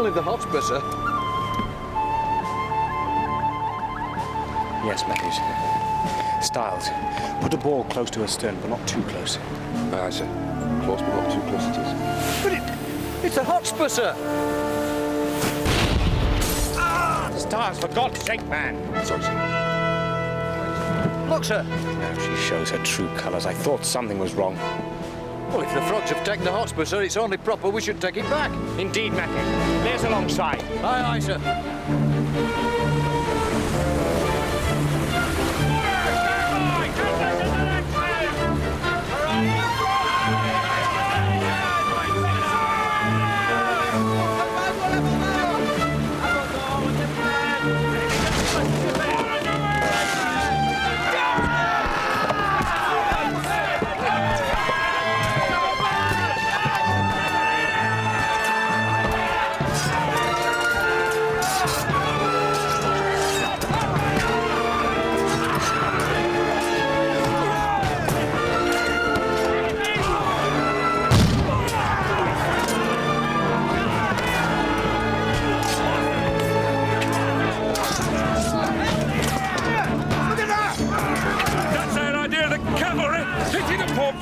only the Hotspur, sir. Yes, Matthews. Stiles, put a ball close to her stern, but not too close. Aye, sir. Close, but not too close it is. But it's the Hotspur, sir. Stiles, for God's sake, man! Sorry, sir. Look, sir. Now she shows her true colours. I thought something was wrong. Well, if the frogs have taken the Hotspur, sir, it's only proper we should take it back. Indeed, Matthews. There's alongside. Aye, aye, sir.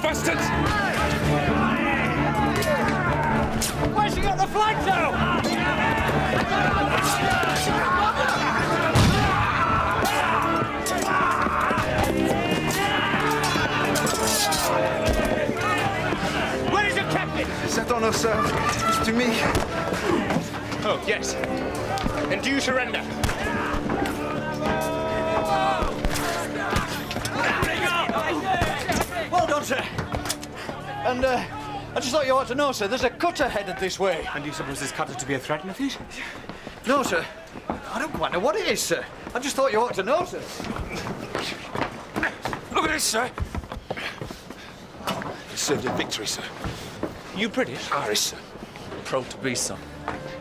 Bastards! Where's she got the flag now? Where is your captain? Set on us, sir. It's to me. Oh, yes. And do you surrender? Well done, sir. And, I just thought you ought to know, sir, there's a cutter headed this way. And do you suppose this cutter to be a threat, Matthews? No, sir. I don't quite know what it is, sir. I just thought you ought to know, sir. Look at this, sir. It served a victory, sir. You British? Irish, sir. Proud to be, son.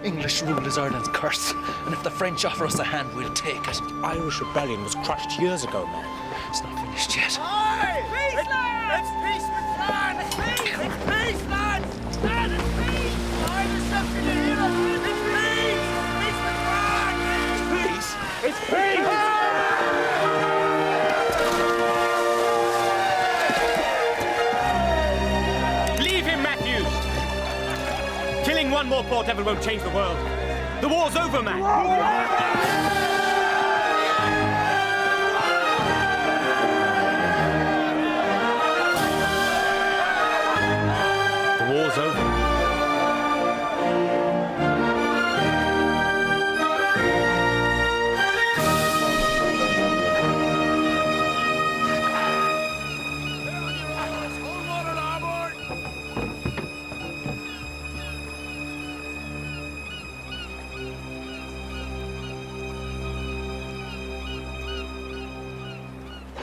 English rule is Ireland's curse, and if the French offer us a hand, we'll take it. Irish rebellion was crushed years ago, man. It's not finished yet. Peace, lads! It's peace with France! It's peace! It's peace, lads! Lads, it's peace! Irish something to hear of! It's peace! Peace with France! Peace? It's peace! Leave him, Matthews! Killing one more poor devil won't change the world. The war's over, man! War's over.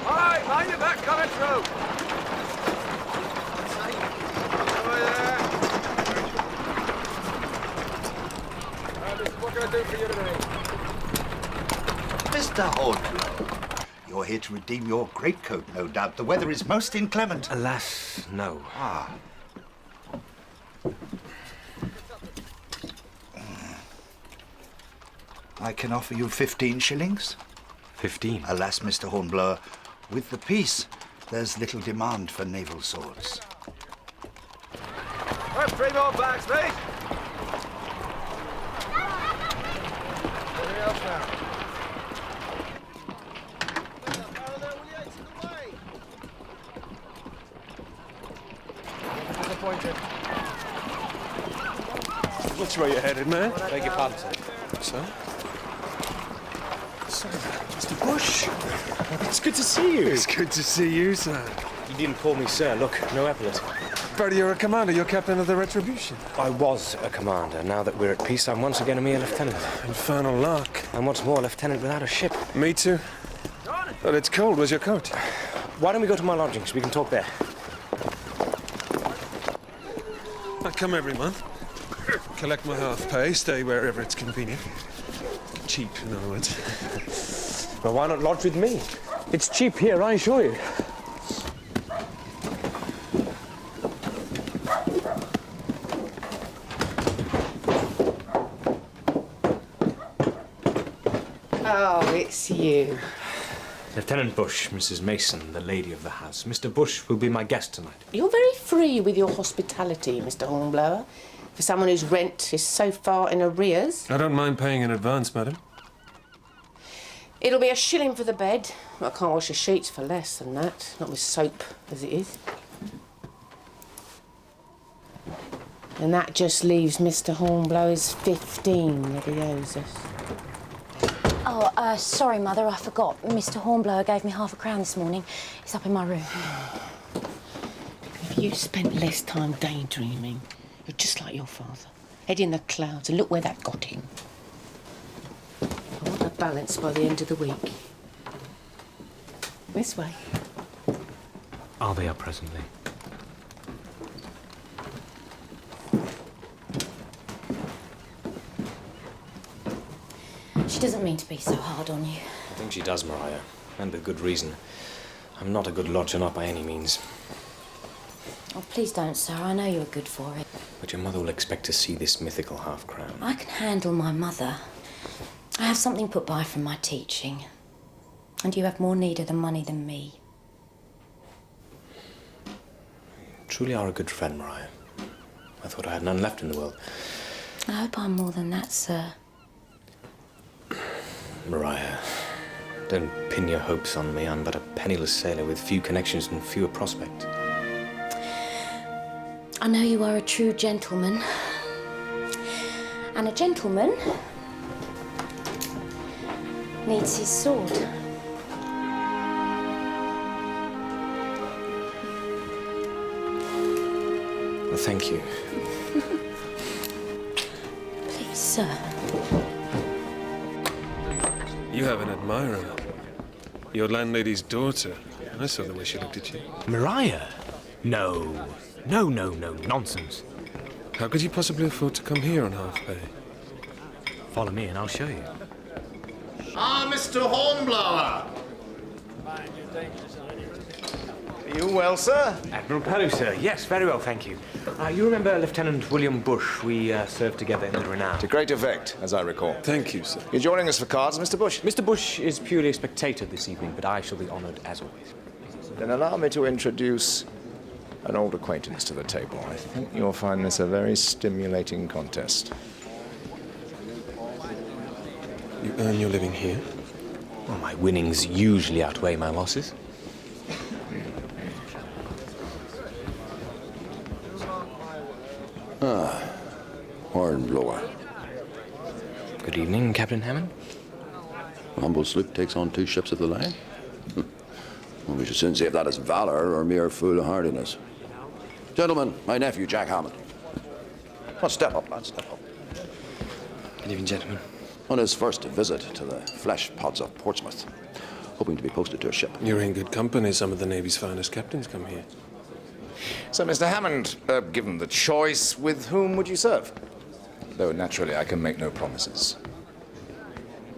All right, mind your back coming through. Mr. Hornblower, you're here to redeem your greatcoat, no doubt. The weather is most inclement. Alas, no. Ah. I can offer you 15 shillings. 15. Alas, Mr. Hornblower, with the peace, there's little demand for naval swords. Have 3 more bags, mate. Anything else now? Which way you headed, man? Beg your pardon, sir. Sir? Sir, Mr. Bush. It's good to see you. It's good to see you, sir. You didn't call me sir. Look, no epaulet. But you're a commander. You're captain of the Retribution. I was a commander. Now that we're at peace, I'm once again a mere lieutenant. Infernal luck. I'm once more a lieutenant without a ship. Me too. But it's cold. Where's your coat? Why don't we go to my lodgings? We can talk there. I come every month. Collect my half pay. Stay wherever it's convenient. Cheap, in other words. Well, why not lodge with me? It's cheap here, I assure you. it's you. Lieutenant Bush, Mrs. Mason, the lady of the house. Mr. Bush will be my guest tonight. You're very free with your hospitality, Mr. Hornblower, for someone whose rent is so far in arrears. I don't mind paying in advance, madam. It'll be £1 for the bed. I can't wash the sheets for less than that, not with soap as it is. And that just leaves Mr. Hornblower's 15 that he owes us. Oh, sorry, Mother, I forgot. Mr. Hornblower gave me £0.50 this morning. It's up in my room. If you spent less time daydreaming, you're just like your father. Head in the clouds, and look where that got him. I want a balance by the end of the week. This way. I'll be up presently. She doesn't mean to be so hard on you. I think she does, Mariah, and with good reason. I'm not a good lodger, not by any means. Oh, please don't, sir. I know you're good for it. But your mother will expect to see this mythical half-crown. I can handle my mother. I have something put by from my teaching. And you have more need of the money than me. You truly are a good friend, Mariah. I thought I had none left in the world. I hope I'm more than that, sir. Mariah, don't pin your hopes on me. I'm but a penniless sailor with few connections and fewer prospects. I know you are a true gentleman. And a gentleman needs his sword. Well, thank you. Please, sir. You have an admirer. Your landlady's daughter. I saw the way she looked at you. Mariah? No. No, nonsense. How could you possibly afford to come here on half pay? Follow me and I'll show you. Ah, Mr. Hornblower. Are you well, sir? Admiral Pellew, sir. Yes, very well, thank you. You remember Lieutenant William Bush? We served together in the Renown. To great effect, as I recall. Thank you, sir. You're joining us for cards, Mr. Bush? Mr. Bush is purely a spectator this evening, but I shall be honoured as always. Then allow me to introduce an old acquaintance to the table. I think you'll find this a very stimulating contest. You earn your living here? Well, my winnings usually outweigh my losses. Hornblower. Good evening, Captain Hammond. A humble sloop takes on 2 ships of the line. Well, we should soon see if that is valor or mere foolhardiness. Gentlemen, my nephew, Jack Hammond. Oh, step up, lad, step up. Good evening, gentlemen. On his first visit to the flesh pots of Portsmouth, hoping to be posted to a ship. You're in good company. Some of the Navy's finest captains come here. So, Mr. Hammond, given the choice, with whom would you serve? Though, naturally, I can make no promises.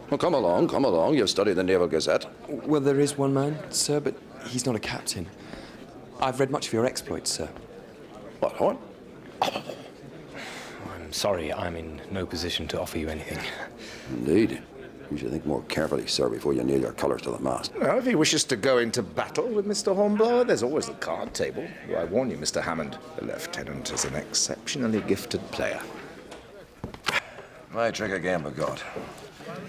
Well, come along. You've studied the Naval Gazette. Well, there is one man, sir, but he's not a captain. I've read much of your exploits, sir. What, Horn? I'm sorry, I'm in no position to offer you anything. Indeed. You should think more carefully, sir, before you nail your colours to the mast. Well, if he wishes to go into battle with Mr. Hornblower, there's always the card table. I warn you, Mr. Hammond, the lieutenant is an exceptionally gifted player. My trick again, by God.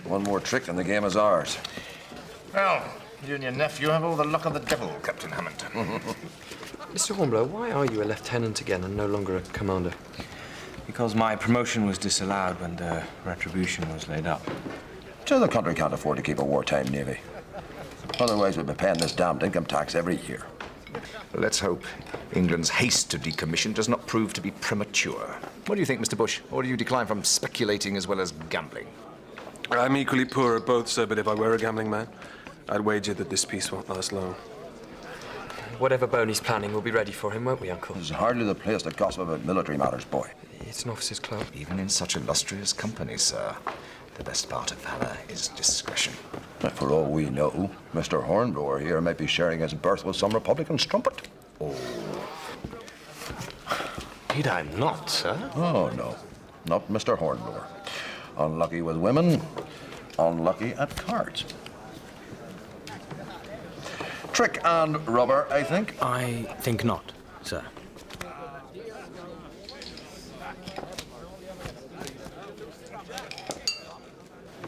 One more trick and the game is ours. Well, you and your nephew have all the luck of the devil, Captain Hammond. Mr. Hornblower, why are you a lieutenant again and no longer a commander? Because my promotion was disallowed when the retribution was laid up. So the country can't afford to keep a wartime navy. Otherwise, we'd be paying this damned income tax every year. Let's hope England's haste to decommission does not prove to be premature. What do you think, Mr. Bush? Or do you decline from speculating as well as gambling? I'm equally poor at both, sir, but if I were a gambling man, I'd wager that this peace won't last long. Whatever Boney's planning, we'll be ready for him, won't we, Uncle? This is hardly the place to gossip about military matters, boy. It's an officer's club. Even in such illustrious company, sir, the best part of valor is discretion. But for all we know, Mr. Hornblower here might be sharing his berth with some Republican strumpet. Oh. Indeed I'm not, sir. Oh, no. Not Mr. Hornblower. Unlucky with women, unlucky at cards. Trick and rubber, I think. I think not, sir.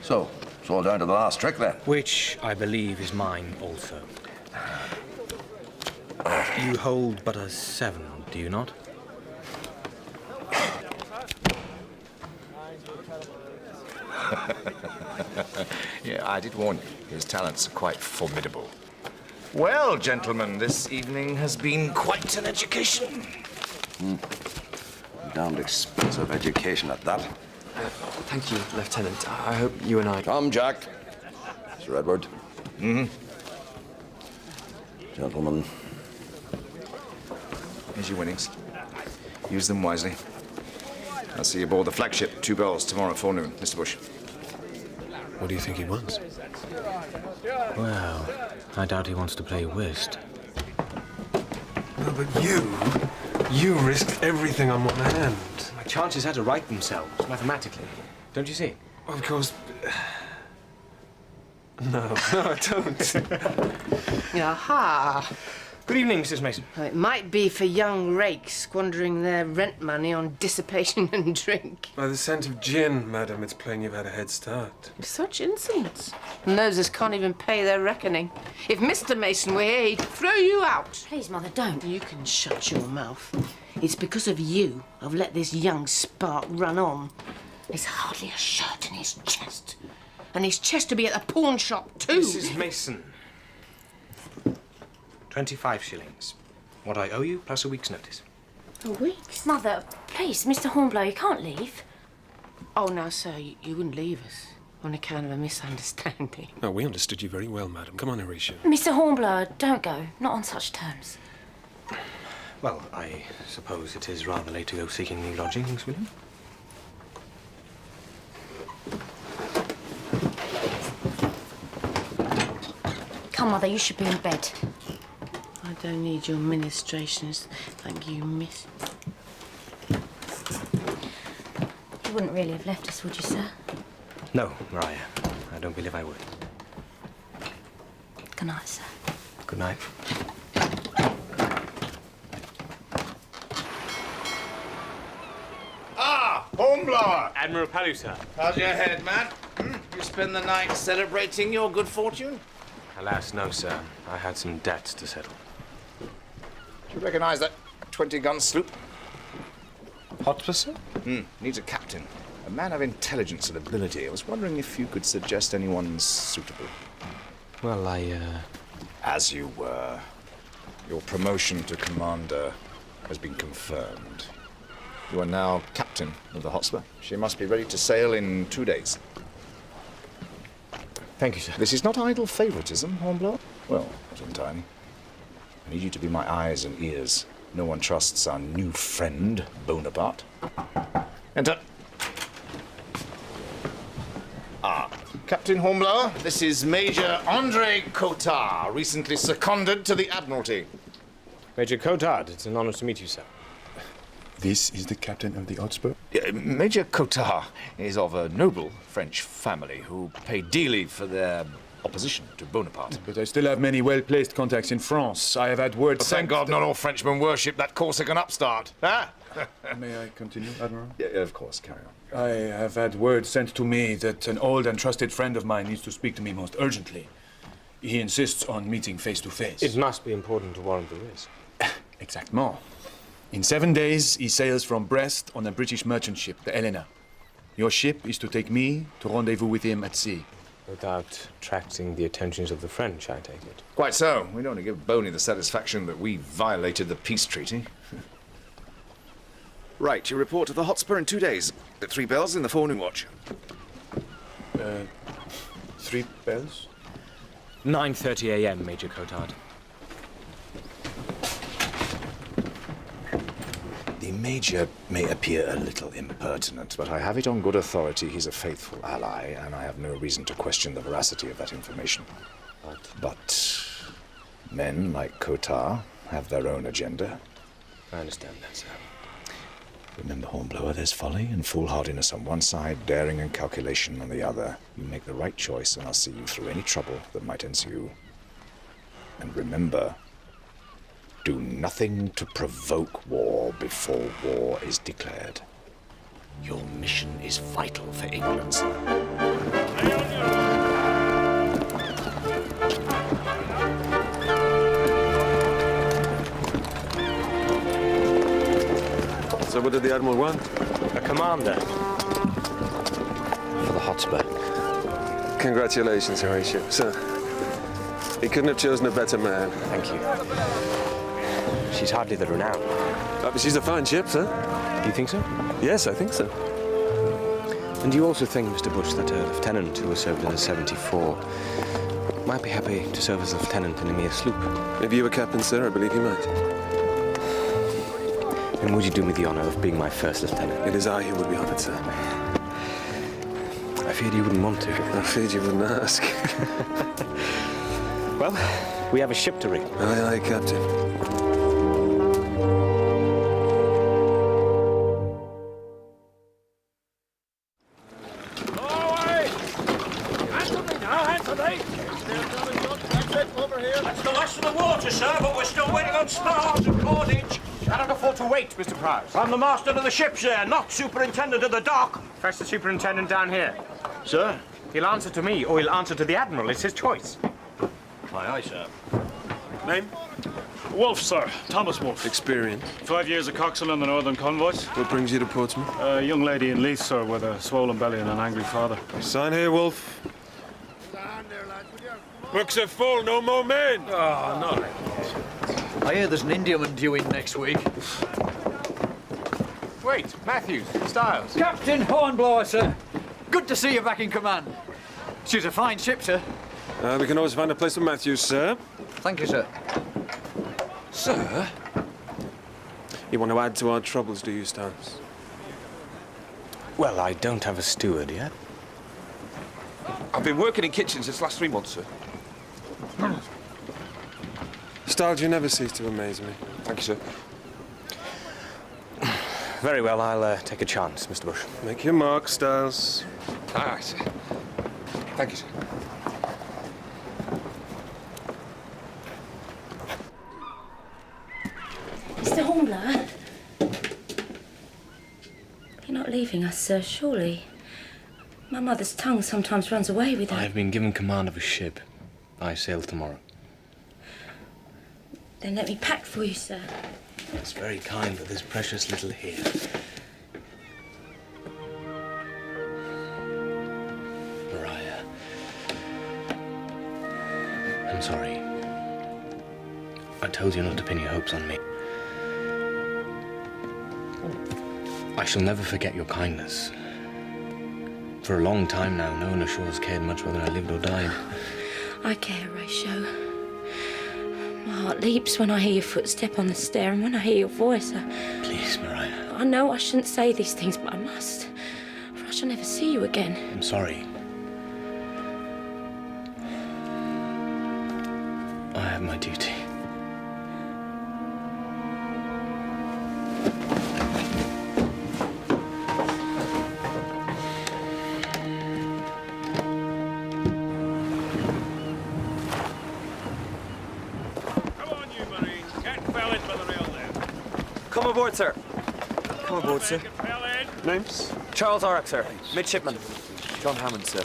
So, it's all down to the last trick then. Which I believe is mine also. You hold but a 7, do you not? Yeah, I did warn you. His talents are quite formidable. Well, gentlemen, this evening has been quite an education. Damned expensive education at that. Thank you, Lieutenant. I hope you and I... Come, Jack. Sir Edward. Gentlemen. Here's your winnings. Use them wisely. I'll see you aboard the flagship, 2 bells, tomorrow forenoon. Mr. Bush. What do you think he wants? Well, I doubt he wants to play whist. No, but you risked everything on one hand. My chances had to right themselves, mathematically. Don't you see? Of course. No, I don't. Aha! Good evening, Mrs. Mason. Well, it might be for young rakes squandering their rent money on dissipation and drink. By the scent of gin, madam, it's plain you've had a head start. Such insolence. And those as can't even pay their reckoning. If Mr. Mason were here, he'd throw you out. Please, Mother, don't. You can shut your mouth. It's because of you I've let this young spark run on. There's hardly a shirt in his chest. And his chest to be at the pawn shop, too. Mrs. Mason. 25 shillings. What I owe you, plus a week's notice. A week? Mother, please, Mr. Hornblower, you can't leave. Oh, now, sir, you wouldn't leave us on account of a misunderstanding. No, we understood you very well, madam. Come on, Horatio. Mr. Hornblower, don't go. Not on such terms. Well, I suppose it is rather late to go seeking new lodgings, William. Come, Mother, you should be in bed. I don't need your ministrations. Thank you, miss. You wouldn't really have left us, would you, sir? No, Mariah. I don't believe I would. Good night, sir. Good night. Ah, Hornblower! Admiral Palu, sir. How's your head, man? You spend the night celebrating your good fortune? Alas, no, sir. I had some debts to settle. Do you recognize that 20-gun sloop? Hotspur, sir? Needs a captain. A man of intelligence and ability. I was wondering if you could suggest anyone suitable. Well, As you were. Your promotion to commander has been confirmed. You are now captain of the Hotspur. She must be ready to sail in 2 days. Thank you, sir. This is not idle favoritism, Hornblower. Well, not entirely. I need you to be my eyes and ears. No one trusts our new friend, Bonaparte. Enter. Captain Hornblower, this is Major Andre Cotard, recently seconded to the Admiralty. Major Cotard, it's an honor to meet you, sir. This is the captain of the Hotspur? Major Cotard is of a noble French family who paid dearly for their opposition to Bonaparte. But I still have many well-placed contacts in France. I have had word But thank God not all Frenchmen worship that Corsican upstart. Ah? May I continue, Admiral? Yeah, of course, carry on. I have had word sent to me that an old and trusted friend of mine needs to speak to me most urgently. He insists on meeting face to face. It must be important to warrant the risk. Exactement. In 7 days, he sails from Brest on a British merchant ship, the Helena. Your ship is to take me to rendezvous with him at sea. Without attracting the attentions of the French, I take it. Quite so. We don't want to give Boney the satisfaction that we violated the peace treaty. Right, you report to the Hotspur in 2 days. At 3 bells in the forenoon watch. 3 bells? 9:30 a.m., Major Cotard. The Major may appear a little impertinent, but I have it on good authority he's a faithful ally, and I have no reason to question the veracity of that information. But men like Cotard have their own agenda. I understand that, sir. Remember, Hornblower, there's folly and foolhardiness on one side, daring and calculation on the other. You make the right choice, and I'll see you through any trouble that might ensue. And remember, do nothing to provoke war before war is declared. Your mission is vital for England, sir. So what did the Admiral want? A commander. For the Hotspur. Congratulations, Horatio. Sir, he couldn't have chosen a better man. Thank you. She's hardly the renown. But she's a fine ship, sir. Do you think so? Yes, I think so. And do you also think, Mr. Bush, that a lieutenant who has served in the 74 might be happy to serve as a lieutenant in a mere sloop? If you were captain, sir, I believe he might. And would you do me the honor of being my first lieutenant? It is I who would be honored, sir. I feared you wouldn't want to. I feared you wouldn't ask. Well, we have a ship to rig. Aye, aye, Captain. That's the last of the water, sir, but we're still waiting on spars and cordage. Cannot afford to wait, Mr. Prowse. I'm the master of the ship, sir, not superintendent of the dock. Fetch the superintendent down here. Sir? He'll answer to me, or he'll answer to the Admiral. It's his choice. Aye, aye, sir. Name? Wolf, sir. Thomas Wolf. Experience. 5 years of coxswain on the Northern convoys. What brings you to Portsmouth? A young lady in Leith, sir, with a swollen belly and an angry father. Sign here, Wolf. Books are full, no more men. Oh, no. I hear there's an Indiaman due in next week. Wait, Matthews, Styles. Captain Hornblower, sir. Good to see you back in command. She's a fine ship, sir. We can always find a place for Matthews, sir. Thank you, sir. Sir? You want to add to our troubles, do you, Styles? Well, I don't have a steward yet. I've been working in kitchens this last 3 months, sir. Styles, you never cease to amaze me. Thank you, sir. Very well, I'll take a chance, Mr. Bush. Make your mark, Styles. Aye, sir. Thank you, sir. Mr. Hornblower? You're not leaving us, sir, surely? My mother's tongue sometimes runs away with her. I've been given command of a ship. I sail tomorrow. Then let me pack for you, sir. That's very kind for this precious little here. Mariah. I'm sorry. I told you not to pin your hopes on me. I shall never forget your kindness. For a long time now, no one ashore has cared much whether I lived or died. I care, Horatio. My heart leaps when I hear your footstep on the stair, and when I hear your voice, Please, Mariah. I know I shouldn't say these things, but I must. For I shall never see you again. I'm sorry. I have my duty. Come aboard, sir. Come aboard, sir. Names? Charles Orrock, sir. Midshipman. John Hammond, sir.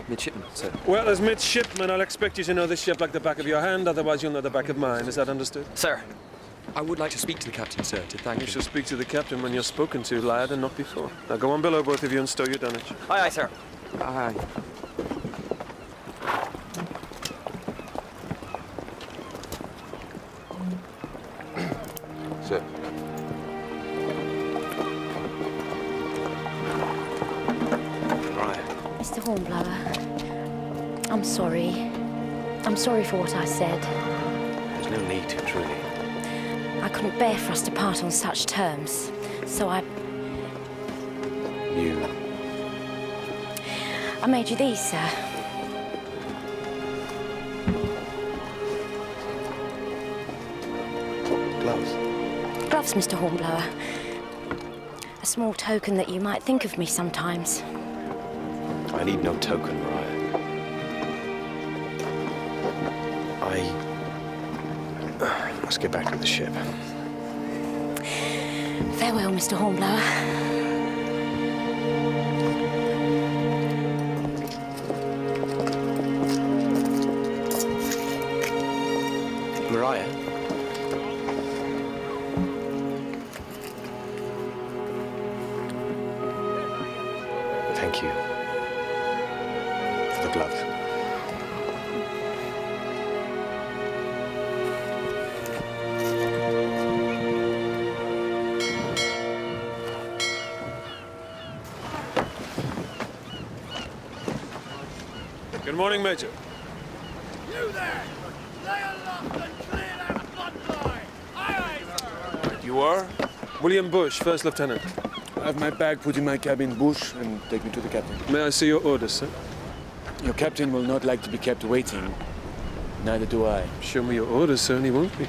Midshipman, sir. Well, as midshipman, I'll expect you to know this ship like the back of your hand, otherwise you'll know the back of mine. Is that understood? Sir, I would like to speak to the captain, sir, to thank You him. shall speak to the captain when you're spoken to, lad, and not before. Now go on below, both of you, and stow your dunnage. Aye, aye, sir. Aye. Sir. Mr. Hornblower, I'm sorry. I'm sorry for what I said. There's no need to, truly. I couldn't bear for us to part on such terms, so I made you these, sir. Gloves? Gloves, Mr. Hornblower. A small token that you might think of me sometimes. I need no token, Mariah. I I must get back to the ship. Farewell, Mr. Hornblower. Mariah? Thank you for the gloves. Good morning, Major. You there! Lay aloft and clear that blood line! Aye, aye, sir! You are? William Bush, First Lieutenant. Have my bag put in my cabin, Bush, and take me to the captain. May I see your orders, sir? Your captain will not like to be kept waiting. Neither do I. Show me your orders, sir, and he won't be.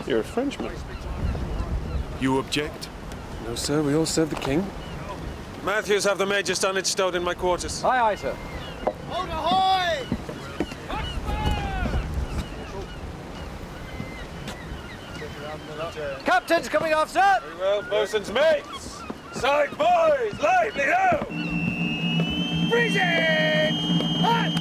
You're a Frenchman. You object? No, sir, we all serve the king. Matthews, have the Major's dunnage stowed in my quarters. Aye, aye, sir. Hold ahoy! Captain's coming off, sir! Very well, bosun's mates. Side boys, lively ho! Freezing! Hot!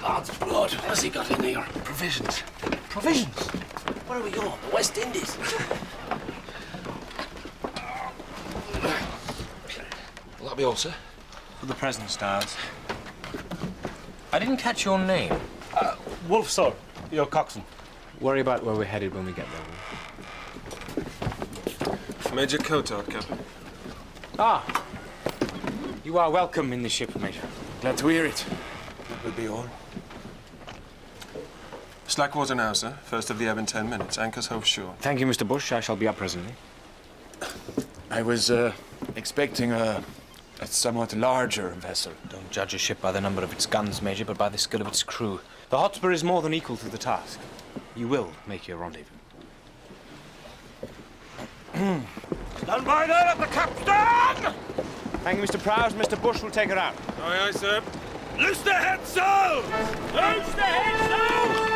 God's blood, what has he got in here? Provisions. Provisions? Where are we going? The West Indies? Will that be all, sir? For the present, Stars. I didn't catch your name. Wolf, sir. Your coxswain. Worry about where we're headed when we get there. Major Cotard, Captain. Ah! You are welcome in the ship, Major. Glad to hear it. That will be all. Slack water now, sir. First of the ebb in 10 minutes. Anchors hove shore. Thank you, Mr. Bush. I shall be up presently. I was expecting a somewhat larger vessel. Don't judge a ship by the number of its guns, Major, but by the skill of its crew. The Hotspur is more than equal to the task. You will make your rendezvous. Stand by there at the capstan! Thank you, Mr. Prowse. Mr. Bush will take her out. Aye, aye, sir. Loose the headsail! Loose the headsail!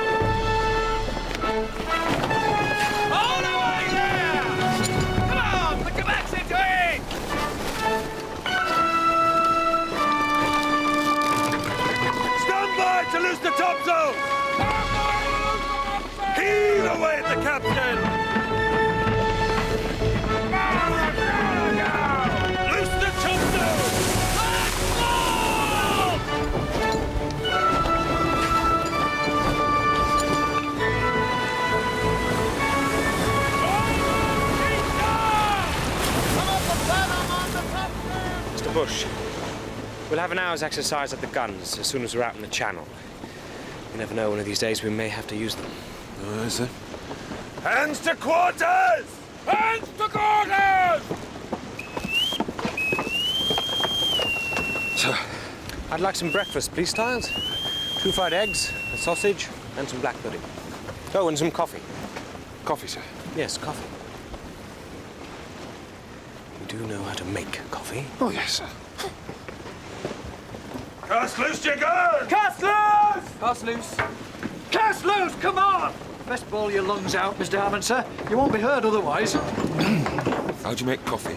Hold away there! Come on, put your backs into it! Stand by to loose the topsail! Heave away at the captain! Loose the topsail! Mr. Bush, we'll have an hour's exercise at the guns as soon as we're out in the channel. You never know, one of these days we may have to use them. Aye, sir. Hands to quarters! Hands to quarters! Sir. I'd like some breakfast, please, Stiles. 2 fried eggs, a sausage, and some black pudding. Oh, and some coffee. Coffee, sir. Yes, coffee. You do know how to make coffee? Oh, yes, sir. Cast loose your gun! Cast loose! Cast loose. Cast loose, come on! Best bawl your lungs out, Mr. Hammond, sir. You won't be heard otherwise. How'd you make coffee?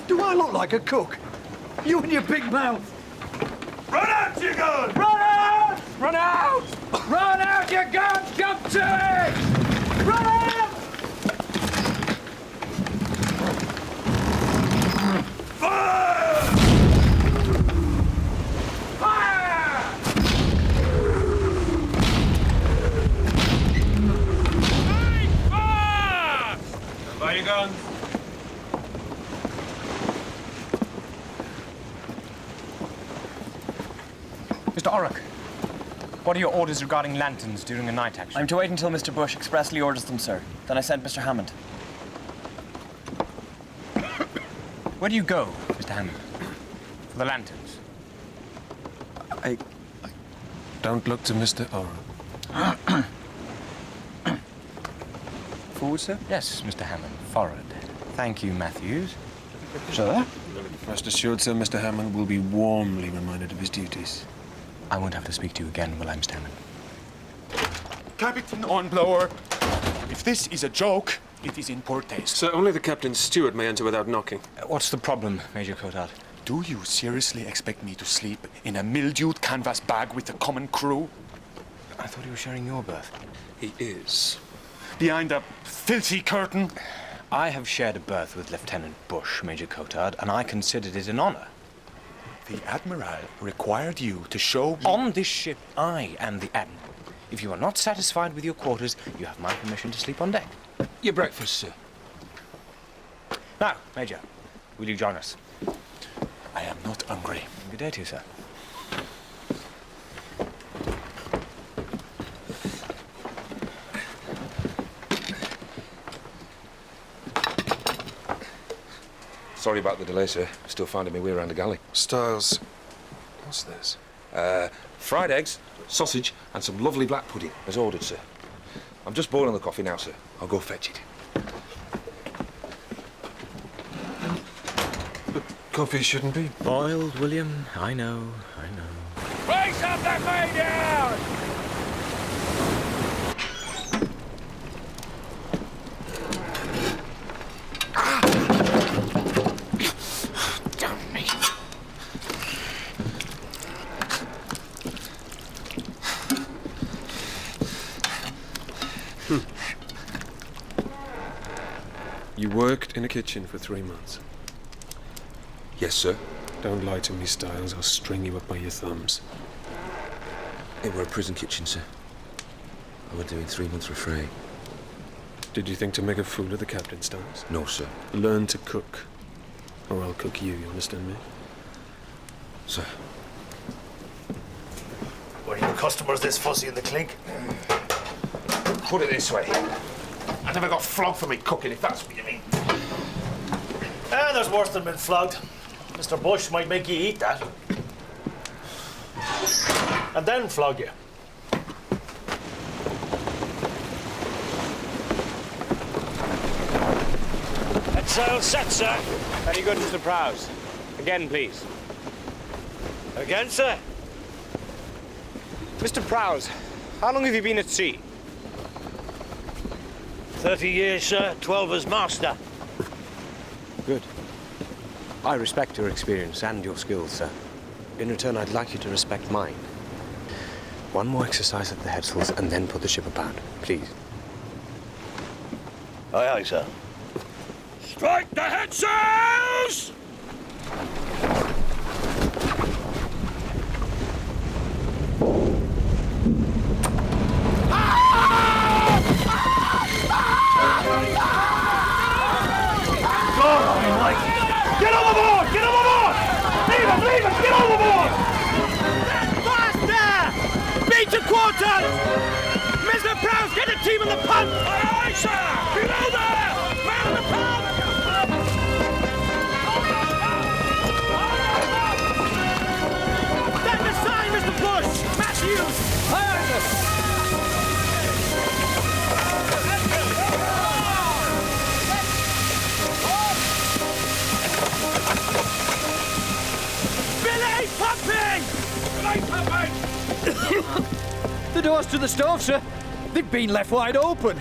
Do I look like a cook? You and your big mouth. Run out your gun! Run out! Run out! Run out your guns, jump to it! Run out! Fire! Fire! Fire! Stand by your guns. Mr. Orrock, what are your orders regarding lanterns during a night action? I'm to wait until Mr. Bush expressly orders them, sir. Then I sent Mr. Hammond. Where do you go, Mr. Hammond? For the lanterns? I don't look to Mr. Oran. Forward, sir? Yes, Mr. Hammond. Forward. Thank you, Matthews. Sir? Rest assured, sir, Mr. Hammond will be warmly reminded of his duties. I won't have to speak to you again, will I, Mr. Hammond? Captain Hornblower, if this is a joke, it is in poor taste. Sir, only the captain's steward may enter without knocking. What's the problem, Major Cotard? Do you seriously expect me to sleep in a mildewed canvas bag with the common crew? I thought he was sharing your berth. He is. Behind a filthy curtain? I have shared a berth with Lieutenant Bush, Major Cotard, and I considered it an honor. The Admiral required you to show... On this ship, I am the Admiral. If you are not satisfied with your quarters, you have my permission to sleep on deck. Your breakfast, sir. Now, Major, will you join us? I am not hungry. Good day to you, sir. Sorry about the delay, sir. Still finding my way around the galley. Styles, what's this? Fried eggs, sausage, and some lovely black pudding, as ordered, sir. I'm just boiling the coffee now, sir. I'll go fetch it. But coffee shouldn't be boiled, William. I know. Raise up that way down! Damn me. You worked in a kitchen for 3 months. Yes, sir. Don't lie to me, Styles. I'll string you up by your thumbs. It were a prison kitchen, sir. I were doing 3 months for free. Did you think to make a fool of the captain, Styles? No, sir. Learn to cook, or I'll cook you understand me? Sir. Were your customers this fussy in the clink? Put it this way. I never got flogged for me cooking, if that's what you mean. There's worse than being flogged. Mr. Bush might make you eat that. And then flog you. That sail set, sir. Very good, Mr. Prowse. Again, please. Again, sir? Mr. Prowse, how long have you been at sea? 30 years, sir. 12 as master. Good. I respect your experience and your skills, sir. In return, I'd like you to respect mine. One more exercise at the headsails and then put the ship about, please. Aye, aye, sir. Strike the headsails! Get overboard! Get overboard! Leave him! Get overboard! Faster! Beat to quarters! Mr. Prowse, get the team in the punt! Aye, aye, sir! Below there! Man in the punt! Stand aside, Mr. Bush! Matthews! Aye, aye, sir! The doors to the stove, sir. They've been left wide open.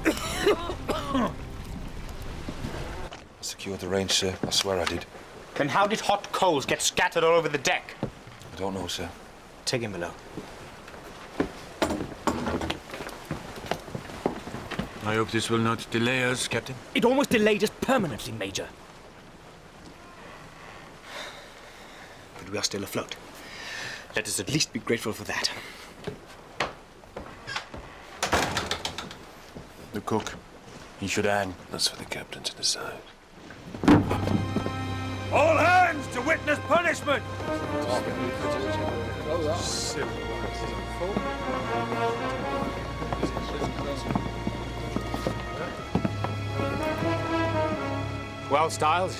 I secured the range, sir. I swear I did. Then how did hot coals get scattered all over the deck? I don't know, sir. Take him below. I hope this will not delay us, Captain. It almost delayed us permanently, Major. But we are still afloat. Let us at least be grateful for that. The cook. He should hang. That's for the captain to decide. All hands to witness punishment! Well, Styles,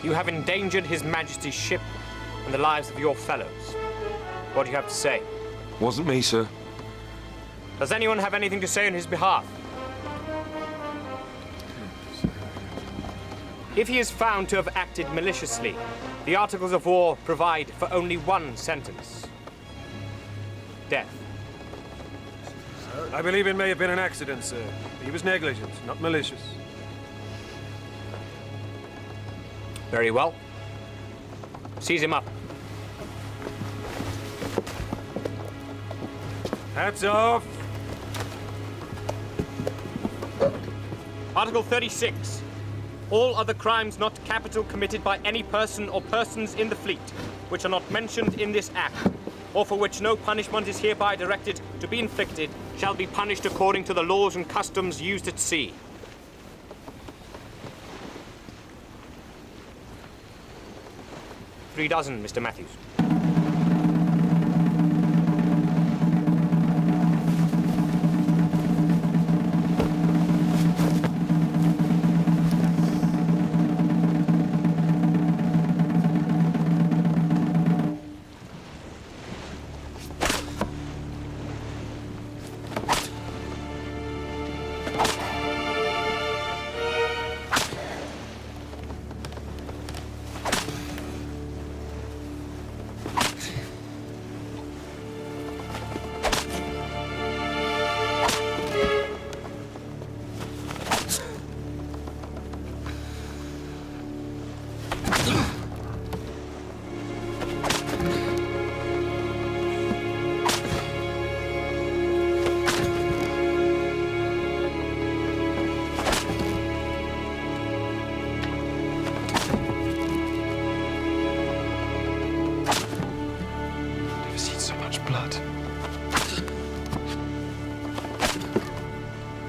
you have endangered His Majesty's ship and the lives of your fellows. What do you have to say? Wasn't me, sir. Does anyone have anything to say on his behalf? If he is found to have acted maliciously, the Articles of War provide for only one sentence. Death. I believe it may have been an accident, sir. He was negligent, not malicious. Very well. Seize him up. Hats off! Article 36. All other crimes not capital committed by any person or persons in the fleet, which are not mentioned in this Act, or for which no punishment is hereby directed to be inflicted, shall be punished according to the laws and customs used at sea. $3 dozen, Mr. Matthews.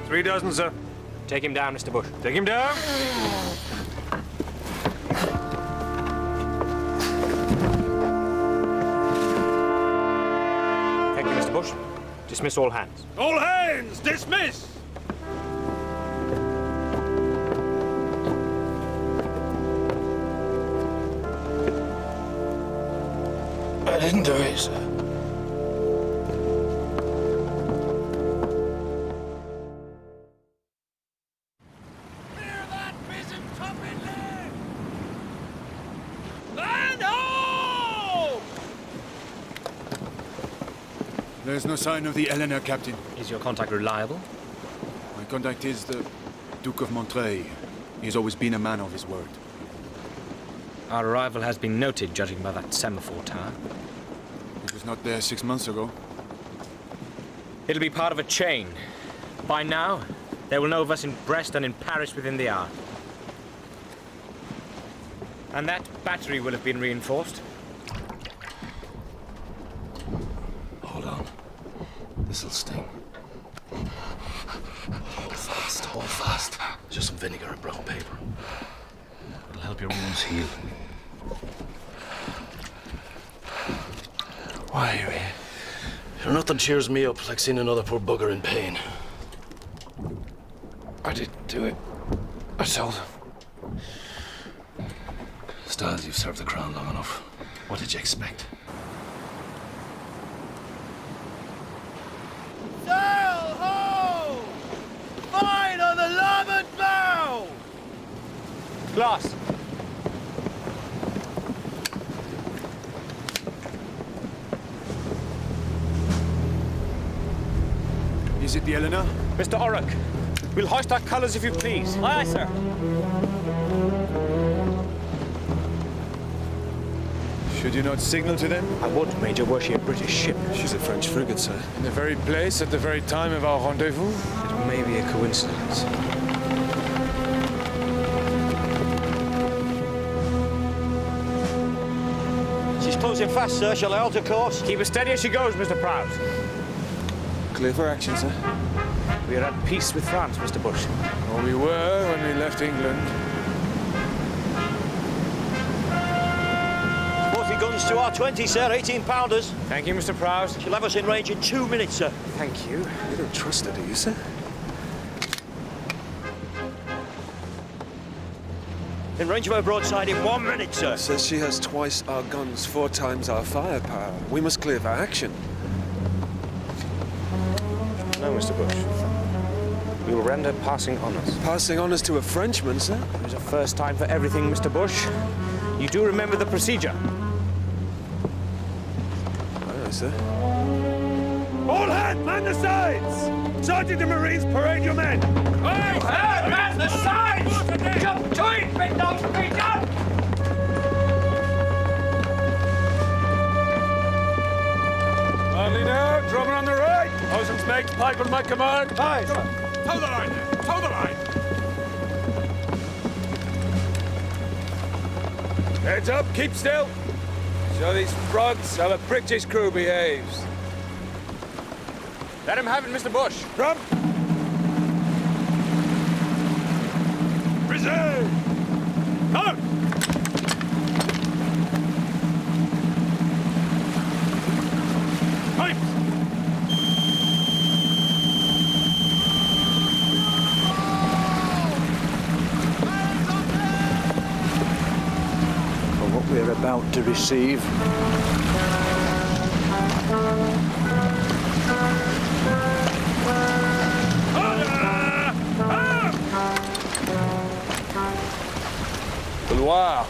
$3 dozen, sir. Take him down, Mr. Bush. Take him down. Thank you, Mr. Bush. Dismiss all hands. All hands, dismiss! I didn't do it, sir. There's no sign of the Eleanor, Captain. Is your contact reliable? My contact is the Duke of Montreuil. He's always been a man of his word. Our arrival has been noted, judging by that semaphore tower. He was not there 6 months ago. It'll be part of a chain. By now, they will know of us in Brest and in Paris within the hour. And that battery will have been reinforced. Hold on. This'll sting. Hold fast, hold fast. Just some vinegar and brown paper. It'll help your wounds heal. Why are you here? Nothing cheers me up like seeing another poor bugger in pain. I didn't do it. I told him. Styles, you've served the crown long enough. What did you expect? Sail ho! Fine on the larboard bow! Glass. Is it the Eleanor? Mr. Orrock, we'll hoist our colours if you please. Aye, aye, sir. Should you not signal to them? I would, Major, were she a British ship. She's a French frigate, sir. In the very place at the very time of our rendezvous? It may be a coincidence. She's closing fast, sir. Shall I alter course? Keep her steady as she goes, Mr. Prowse. Clear for action, sir. We are at peace with France, Mr. Bush. Or we were when we left England. 40 guns to our 20, sir. 18-pounders. Thank you, Mr. Prowse. She'll have us in range in 2 minutes, sir. Thank you. You don't trust her, do you, sir? In range of her broadside in 1 minute, sir. Says she has twice our guns, 4 times our firepower. We must clear for action. No, Mr. Bush. We will render passing honours. Passing honours to a Frenchman, sir? There's a first time for everything, Mr. Bush. You do remember the procedure? Aye, sir. All hands, man the sides! Sergeant of Marines, parade your men! Hey, man the sides! Jump to it, big dogs, feet up! Hardly now, drummer on the right. Bosun's mate, pipe on my command. Aye. Toe the line there, toe the line. Heads up, keep still. Show these frogs how a British crew behaves. Let him have it, Mr. Bush. Drum. Reserve. Out. Pipe. For what we're about to receive. Wow.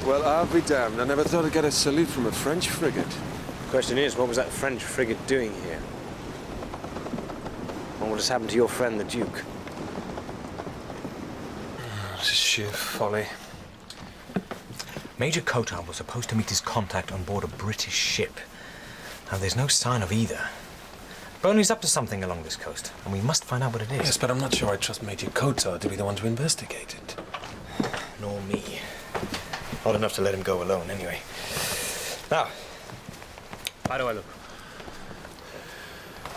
Well, I'll be damned. I never thought I'd get a salute from a French frigate. The question is, what was that French frigate doing here? What has happened to your friend, the Duke? It's sheer folly. Major Cotard was supposed to meet his contact on board a British ship. Now, there's no sign of either. Burnley's up to something along this coast, and we must find out what it is. Yes, but I'm not sure I trust Major Cotard to be the one to investigate it. Nor me. Not enough to let him go alone, anyway. Now, how do I look?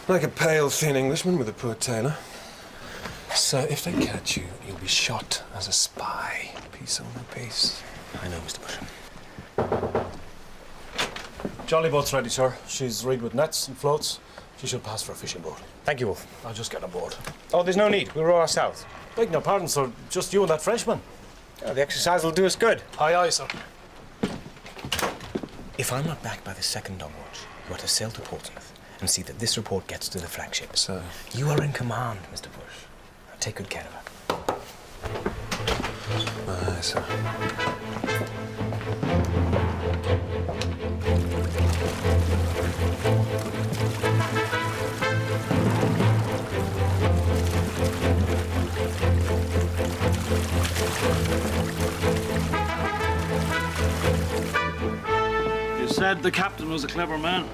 Like a pale, thin Englishman with a poor tailor. Sir, if they catch you, you'll be shot as a spy. Peace on the peace. I know, Mr. Bush. Jolly boat's ready, sir. She's rigged with nets and floats. She should pass for a fishing boat. Thank you, Wolf. I'll just get on board. Oh, there's no need. We'll row ourselves. Beg no pardon, sir. Just you and that Frenchman. Oh, the exercise will do us good. Aye, aye, sir. If I'm not back by the second dog watch, you are to sail to Portsmouth and see that this report gets to the flagship. Sir. You are in command, Mr. Bush. Now take good care of her. Aye, sir. You said the captain was a clever man.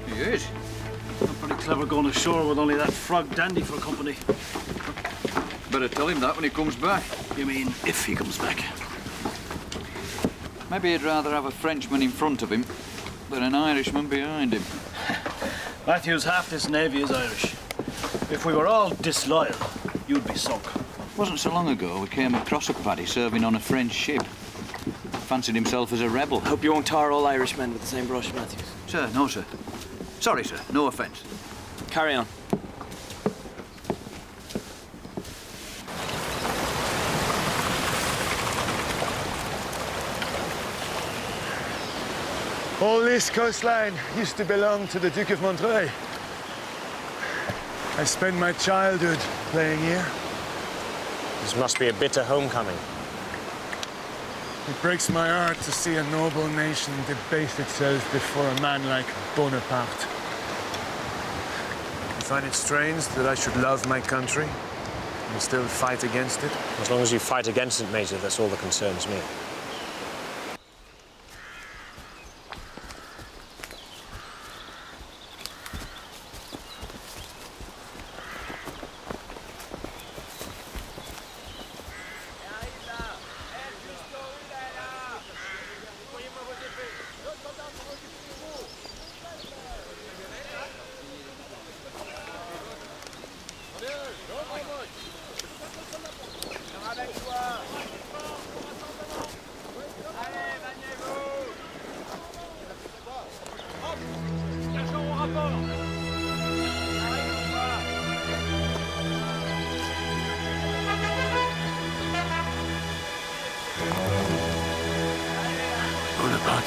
He is. Not pretty clever going ashore with only that frog dandy for company. Better tell him that when he comes back. You mean if he comes back? Maybe he'd rather have a Frenchman in front of him than an Irishman behind him. Matthews, half this navy is Irish. If we were all disloyal, you'd be sunk. Wasn't so long ago we came across a paddy serving on a French ship. Fancied himself as a rebel. Hope you won't tar all Irishmen with the same brush, Matthews. Sir, no, sir. Sorry, sir. No offence. Carry on. All this coastline used to belong to the Duke of Montreuil. I spent my childhood playing here. This must be a bitter homecoming. It breaks my heart to see a noble nation debase itself before a man like Bonaparte. I find it strange that I should love my country and still fight against it. As long as you fight against it, Major, that's all that concerns me.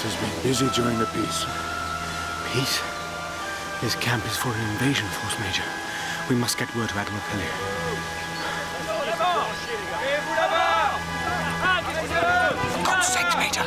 has been busy during the peace. Peace? This camp is for an invasion force, Major. We must get word to Admiral Kelly. For God's sake, Major!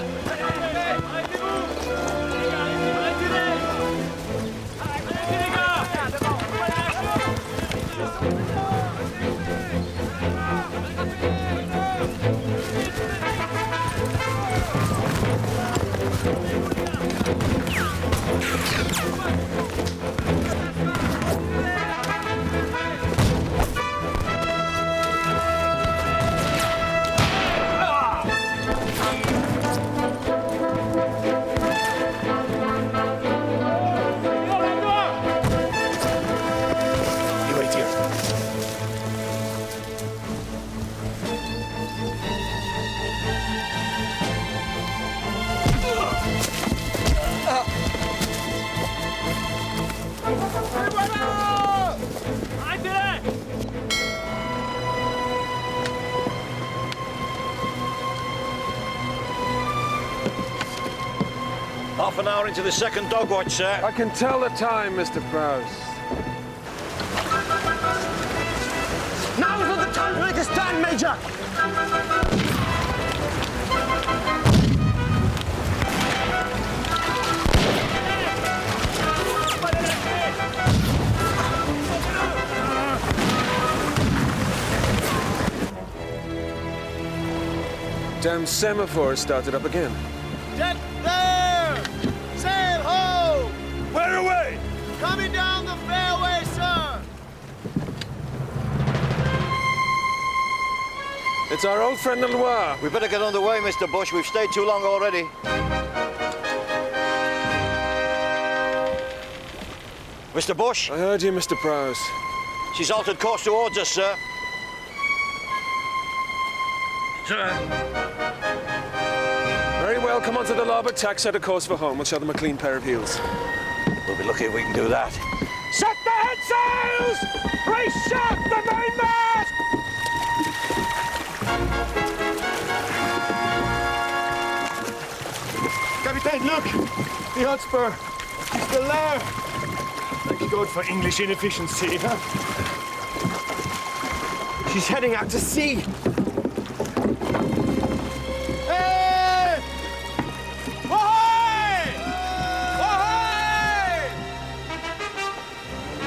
You wait here. Half an hour into the second dog watch, sir. I can tell the time, Mr. Prowse. Now's not the time to make a stand, Major! Damn semaphore started up again. Deck there! Sail ho! Where away? Coming down the fairway, sir! It's our old friend Loire. We better get on the way, Mr. Bush. We've stayed too long already. Mr. Bush? I heard you, Mr. Prowse. She's altered course towards us, sir. Very well, come onto the larboard tack, set a course for home. We'll show them a clean pair of heels. We'll be lucky if we can do that. Set the headsails! Brace sharp the mainmast! Captain, look! The Hotspur! He's still there! Thank God for English inefficiency, huh? She's heading out to sea! Hey! Ahoy! Ahoy!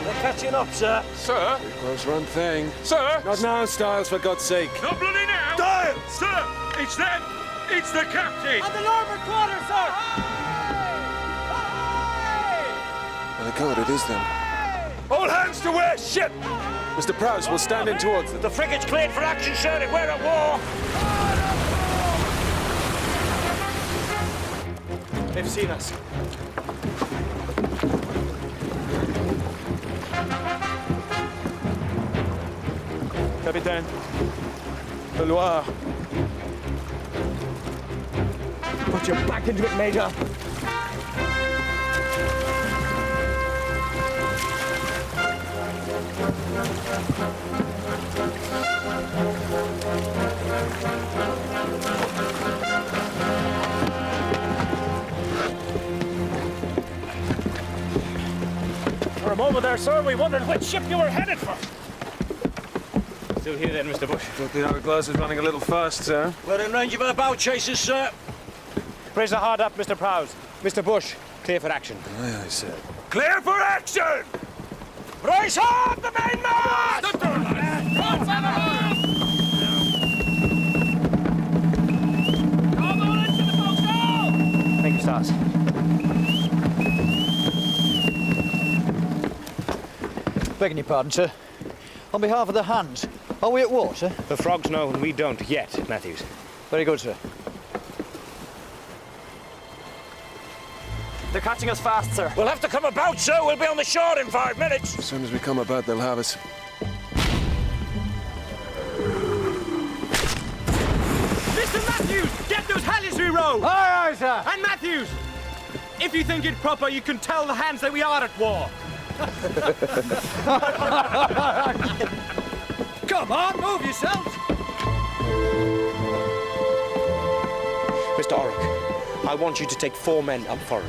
They're catching up, sir. Sir? Close run thing. Sir? Not now, Styles, for God's sake. Not bloody now! Styles! Sir! It's them! It's the captain! On the larboard quarter, sir! My God, it is them. All hands to wear ship! Mr. Prowse will stand in towards them. The frigate's cleared for action, sir, if we're at war. They've seen us. Capitaine. The Loire. Put your back into it, Major. For a moment there, sir, we wondered which ship you were headed for. Still here then, Mr. Bush. Thought the hourglass was running a little fast, sir. We're in range of our bow chasers, sir. Brace the hard up, Mr. Prowse. Mr. Bush, clear for action. Aye, aye, sir. Clear for action! Brace hard, the mainmast! Thank you, Stars. Begging your pardon, sir. On behalf of the hands, are we at war, sir? The frogs know and we don't yet, Matthews. Very good, sir. They're catching us fast, sir. We'll have to come about, sir. We'll be on the shore in 5 minutes. As soon as we come about, they'll have us. Mr. Matthews, get those halliards re-rowed! Aye, aye, sir! And Matthews, if you think it proper, you can tell the hands that we are at war. Come on, move yourselves! Mr. Orrick, I want you to take 4 men up forward.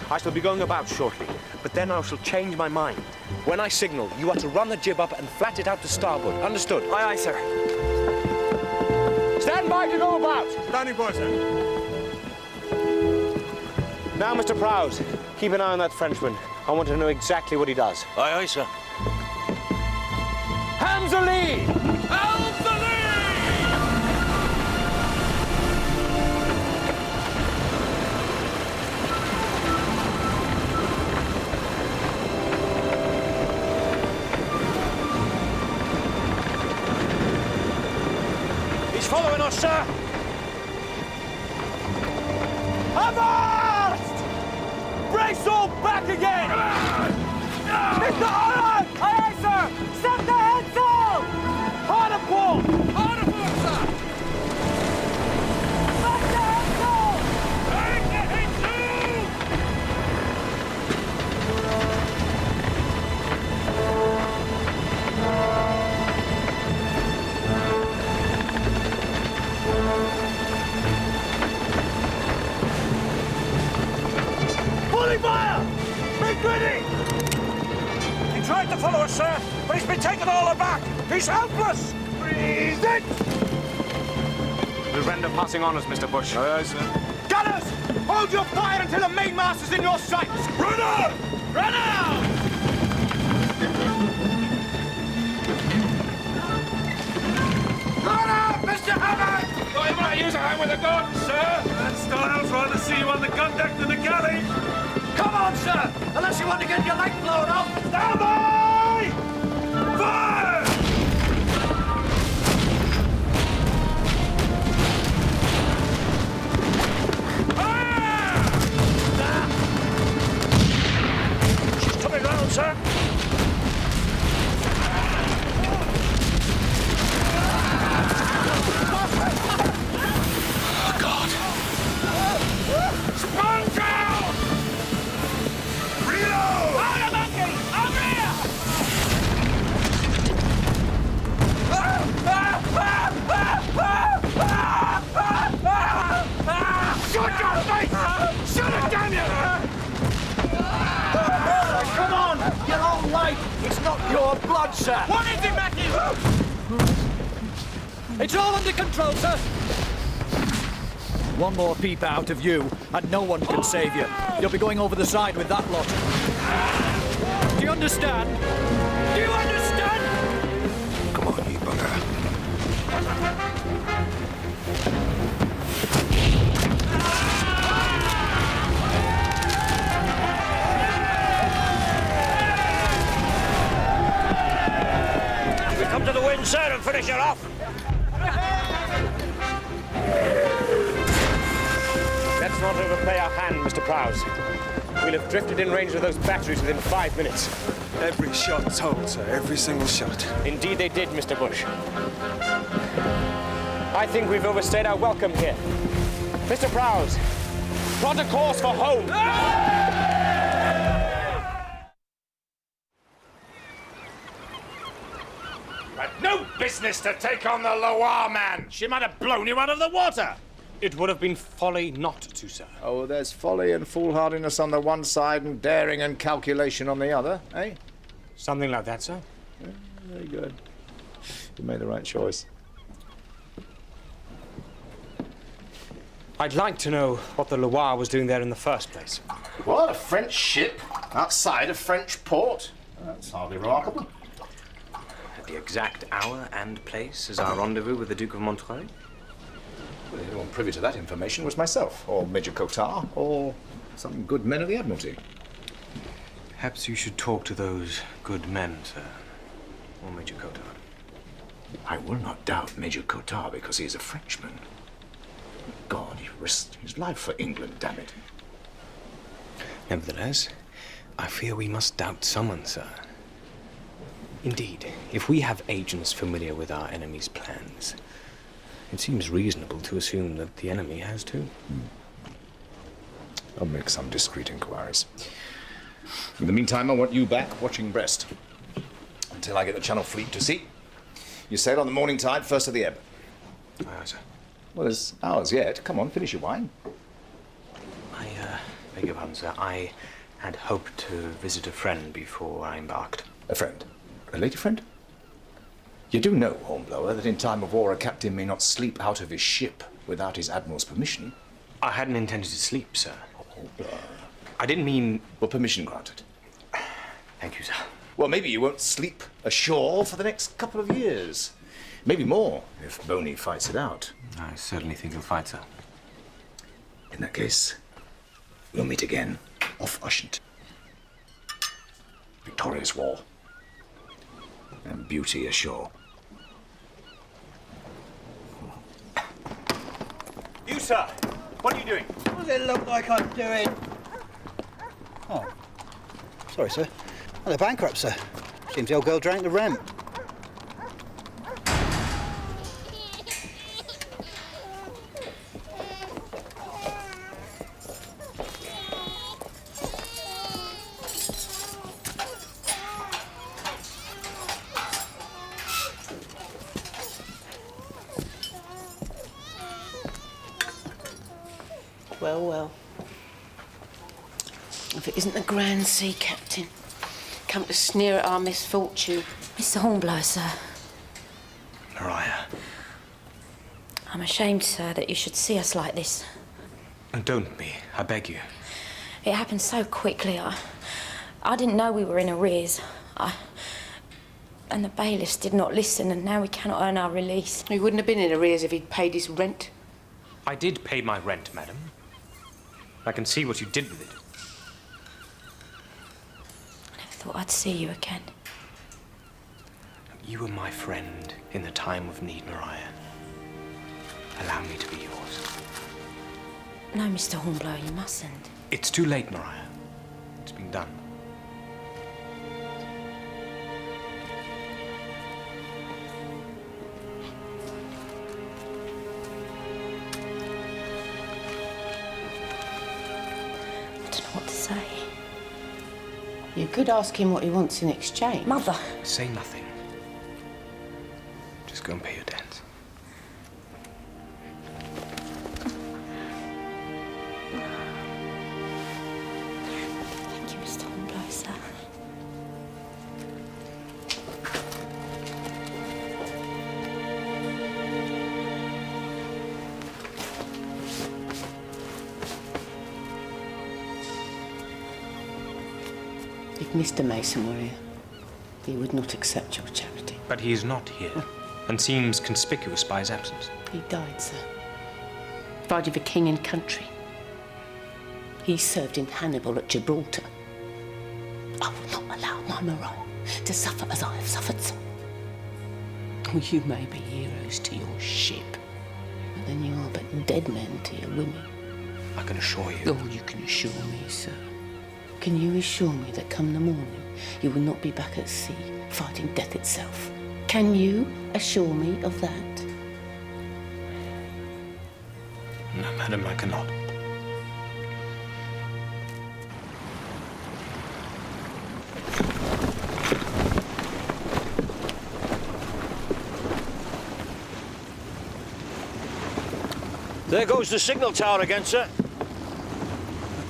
I shall be going about shortly, but then I shall change my mind. When I signal, you are to run the jib up and flat it out to starboard. Understood? Aye, aye, sir. Stand by to go about. Standing by, sir. Now, Mr. Prowse, keep an eye on that Frenchman. I want to know exactly what he does. Aye, aye, sir. Hands a lee! Hands a lee! He's following us, sir. Avast! Brace all back again! Mr. Oran! Aye, aye, sir! Set the headsail! Hard a pull! Hard a pull, sir! Set the headsail! Take the headsail! Fully fire! Make ready! He tried to follow us, sir, but he's been taken all aback. He's helpless! Freeze it! We'll render passing on us, Mr. Bush. Aye, aye, sir. Gunners! Hold your fire until the mainmast is in your sights! Run out! Run out! Run out, Mr. Hammond! Oh, you might use a hand with a gun, sir. And Styles rather see you on the gun deck than the galley. Come on, sir! Unless you want to get your leg blown off. Stand by! Fire! She's coming round, sir. Oh, God. Sprung down! Reload! Out of monkey! Over here! Shut your face! Shut it, damn you! Come on! Your own light! It's not your blood, sir! What is it, Matthew? It's all under control, sir! One more peep out of you, and no one can save you. You'll be going over the side with that lot. Do you understand? Do you understand? Come on, you bugger. We come to the wind, sir, and finish her off. Let's not overplay our hand, Mr. Prowse. We'll have drifted in range of those batteries within 5 minutes. Every shot told, sir. Every single shot. Indeed they did, Mr. Bush. I think we've overstayed our welcome here. Mr. Prowse, plot a course for home. Had no business to take on the Loire, man. She might have blown you out of the water. It would have been folly not to, sir. Oh, there's folly and foolhardiness on the one side and daring and calculation on the other, eh? Something like that, sir. Yeah, very good. You made the right choice. I'd like to know what the Loire was doing there in the first place. What, a French ship outside a French port? That's hardly remarkable. At the exact hour and place as our rendezvous with the Duke of Montreuil? Well, the only one privy to that information was myself, or Major Cotard, or some good men of the Admiralty. Perhaps you should talk to those good men, sir. Or Major Cotard. I will not doubt Major Cotard because he is a Frenchman. God, he risked his life for England, damn it. Nevertheless, I fear we must doubt someone, sir. Indeed, if we have agents familiar with our enemy's plans, it seems reasonable to assume that the enemy has too. I'll make some discreet inquiries. In the meantime, I want you back watching Brest until I get the Channel Fleet to sea. You sail on the morning tide, first of the ebb. Aye, sir. Well, there's hours yet. Come on, finish your wine. Beg your pardon, sir. I had hoped to visit a friend before I embarked. A friend? A lady friend? You do know, Hornblower, that in time of war a captain may not sleep out of his ship without his admiral's permission. I hadn't intended to sleep, sir. I didn't mean... Well, permission granted. Thank you, sir. Well, maybe you won't sleep ashore for the next couple of years. Maybe more, if Boney fights it out. I certainly think he'll fight, sir. In that case, we'll meet again off Ushant. Victorious war. And beauty ashore. You, sir! What are you doing? What does it look like I'm doing? Oh. Sorry, sir. Well, they're bankrupt, sir. Seems the old girl drank the rent. Well, well. If it isn't the Grand Sea Captain, come to sneer at our misfortune. Mr. Hornblower, sir. Maria. I'm ashamed, sir, that you should see us like this. And don't be, I beg you. It happened so quickly. I didn't know we were in arrears. And the bailiffs did not listen, and now we cannot earn our release. He wouldn't have been in arrears if he'd paid his rent. I did pay my rent, madam. I can see what you did with it. I never thought I'd see you again. You were my friend in the time of need, Maria. Allow me to be yours. No, Mr. Hornblower, you mustn't. It's too late, Maria. It's been done. I don't know what to say. You could ask him what he wants in exchange. Mother! Say nothing. Just go and pay your debts. Thank you, Mr. Hornblower, sir. If Mr. Mason were here, he would not accept your charity. But he is not here, and seems conspicuous by his absence. He died, sir. Died of a king and country. He served in Hannibal at Gibraltar. I will not allow my Maria to suffer as I have suffered, sir. Oh, you may be heroes to your ship, but then you are but dead men to your women. I can assure you. Oh, you can assure me, sir. Can you assure me that come the morning, you will not be back at sea, fighting death itself? Can you assure me of that? No, madam, I cannot. There goes the signal tower again, sir.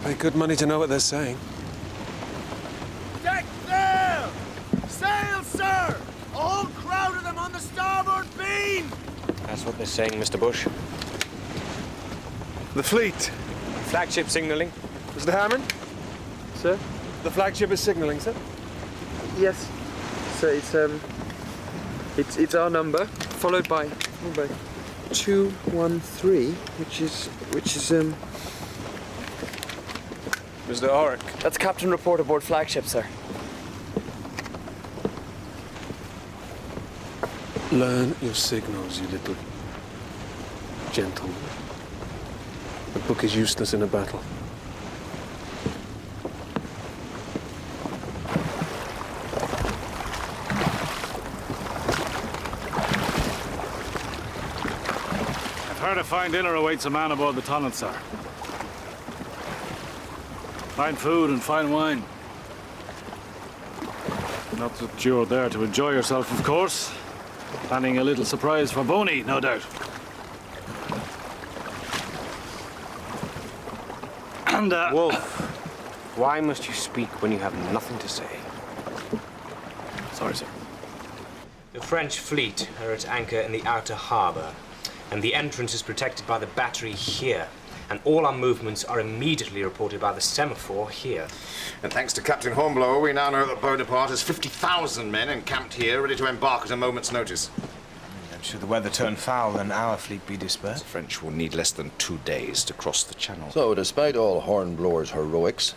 Pay good money to know what they're saying. Deck there! Sail, sir! A whole crowd of them on the starboard beam! That's what they're saying, Mr. Bush. The fleet. Flagship signaling. Mr. Hammond? Sir? The flagship is signaling, sir? Yes. So it's our number, followed by 213, which is Mr. Oric. That's Captain Report aboard flagship, sir. Learn your signals, you little gentleman. The book is useless in a battle. I've heard a fine dinner awaits a man aboard the Tonnant, sir. Fine food and fine wine. Not that you're there to enjoy yourself, of course. Planning a little surprise for Boney, no doubt. And, Wolf, why must you speak when you have nothing to say? Sorry, sir. The French fleet are at anchor in the outer harbour, and the entrance is protected by the battery here. And all our movements are immediately reported by the semaphore here. And thanks to Captain Hornblower, we now know that Bonaparte has 50,000 men encamped here, ready to embark at a moment's notice. And should the weather turn foul, then our fleet be dispersed? The French will need less than 2 days to cross the channel. So, despite all Hornblower's heroics,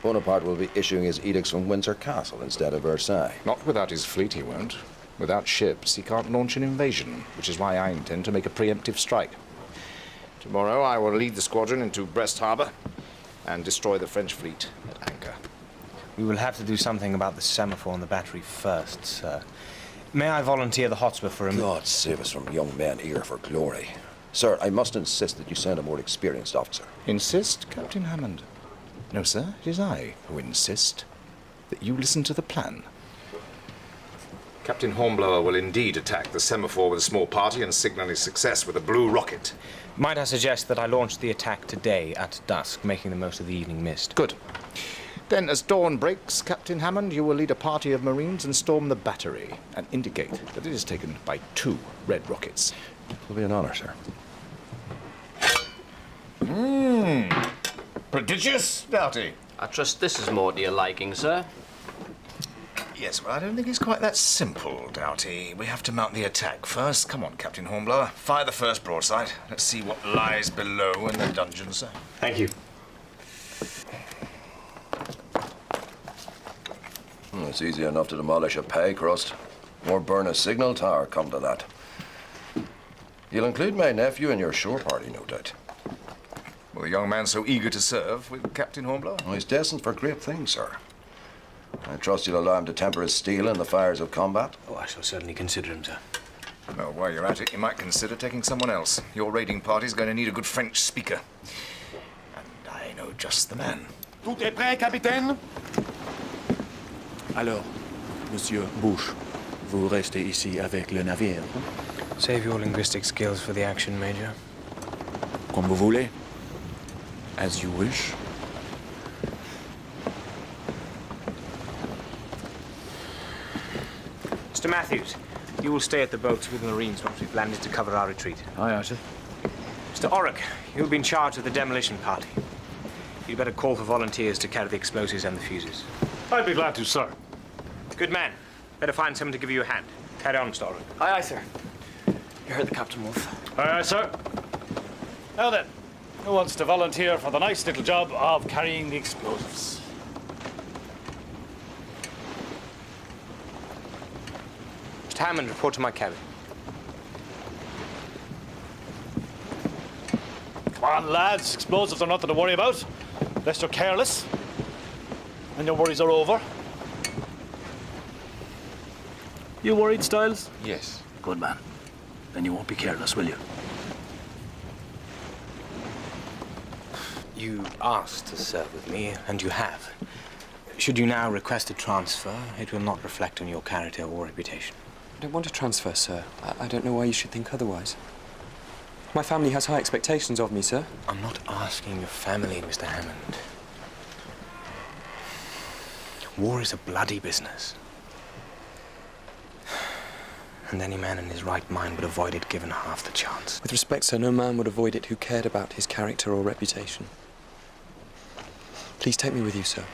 Bonaparte will be issuing his edicts from Windsor Castle instead of Versailles. Not without his fleet, he won't. Without ships, he can't launch an invasion, which is why I intend to make a preemptive strike. Tomorrow, I will lead the squadron into Brest Harbor and destroy the French fleet at anchor. We will have to do something about the semaphore and the battery first, sir. May I volunteer the Hotspur for a... God save us from young men eager for glory. Sir, I must insist that you send a more experienced officer. Insist, Captain Hammond? No, sir, it is I who insist that you listen to the plan. Captain Hornblower will indeed attack the semaphore with a small party and signal his success with a blue rocket. Might I suggest that I launch the attack today at dusk, making the most of the evening mist? Good. Then, as dawn breaks, Captain Hammond, you will lead a party of Marines and storm the battery and indicate that it is taken by 2 red rockets. It will be an honor, sir. Prodigious, Doughty. I trust this is more to your liking, sir. Yes, well, I don't think it's quite that simple, Doughty. We have to mount the attack first. Come on, Captain Hornblower. Fire the first broadside. Let's see what lies below in the dungeon, sir. Thank you. It's easy enough to demolish a pay crust, or burn a signal tower, come to that. You'll include my nephew in your shore party, no doubt. Well, the young man so eager to serve with Captain Hornblower? Oh, he's destined for great things, sir. I trust you'll allow him to temper his steel in the fires of combat. Oh, I shall certainly consider him, sir. Well, while you're at it, you might consider taking someone else. Your raiding party's going to need a good French speaker. And I know just the man. Tout est prêt, capitaine? Alors, Monsieur Bouche, vous restez ici avec le navire? Save your linguistic skills for the action, Major. Comme vous voulez. As you wish. Mr. Matthews, you will stay at the boats with the Marines once we've landed to cover our retreat. Aye, aye, sir. Mr. Orrick, you'll be in charge of the demolition party. You'd better call for volunteers to carry the explosives and the fuses. I'd be glad to, sir. Good man. Better find someone to give you a hand. Carry on, Mr. Orrick. Aye, aye, sir. You heard the Captain, Wolf. Aye, aye, sir. Now then, who wants to volunteer for the nice little job of carrying the explosives? Mr. Hammond, report to my cabin. Come on, lads. Explosives are nothing to worry about. Unless you're careless. And your worries are over. You worried, Styles? Yes. Good man. Then you won't be careless, will you? You asked to serve with me, and you have. Should you now request a transfer, it will not reflect on your character or reputation. I don't want a transfer, sir. I don't know why you should think otherwise. My family has high expectations of me, sir. I'm not asking your family, Mr. Hammond. War is a bloody business. And any man in his right mind would avoid it given half the chance. With respect, sir, no man would avoid it who cared about his character or reputation. Please take me with you, sir.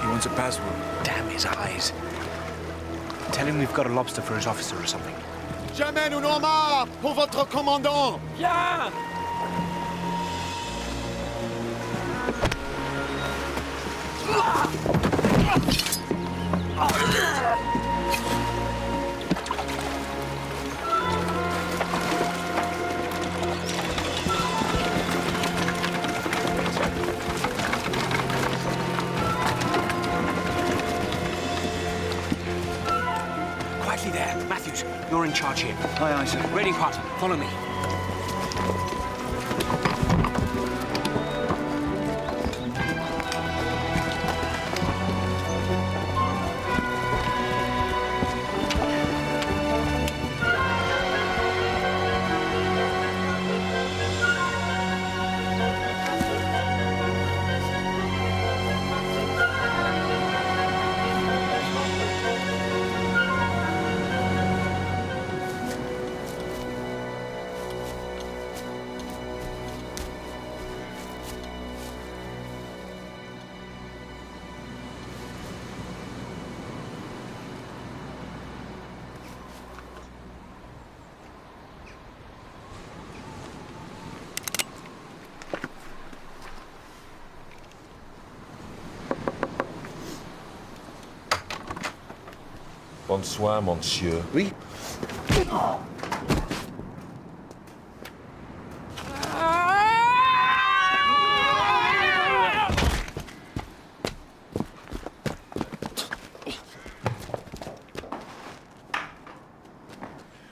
He wants a password. Damn his eyes. Tell him we've got a lobster for his officer or something. Jamais nous n'en marre pour votre commandant. Bien. you're in charge here. Aye, aye, sir. Raiding party, follow me. Bonsoir, monsieur. Oui.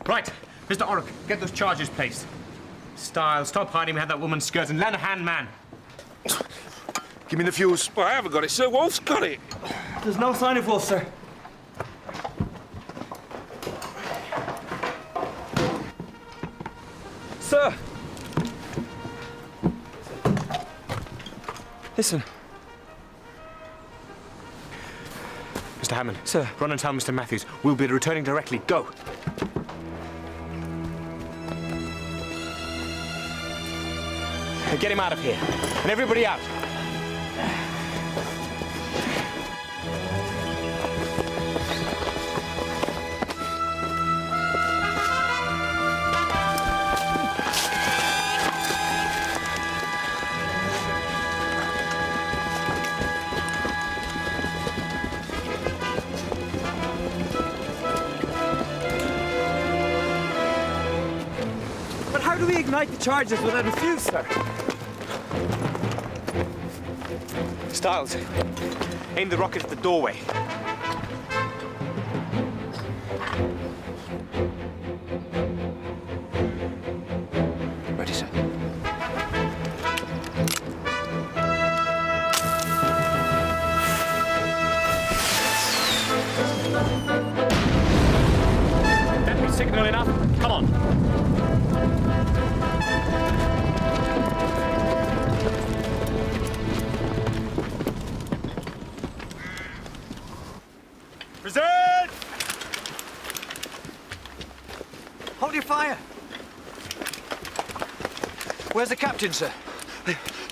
Right, Mr. Orrick, get those charges placed. Styles, stop hiding behind that woman's skirts and lend a hand, man. Give me the fuse. Well, I haven't got it, sir. Wolf's got it. There's no sign of Wolf, sir. Sir! Listen. Mr. Hammond. Sir. Run and tell Mr. Matthews. We'll be returning directly. Go. Get him out of here. And everybody out. But how do we ignite the charges without a fuse, sir? Styles, aim the rocket at the doorway. Ready, sir. That be signal enough. Come on. Present! Hold your fire. Where's the captain, sir?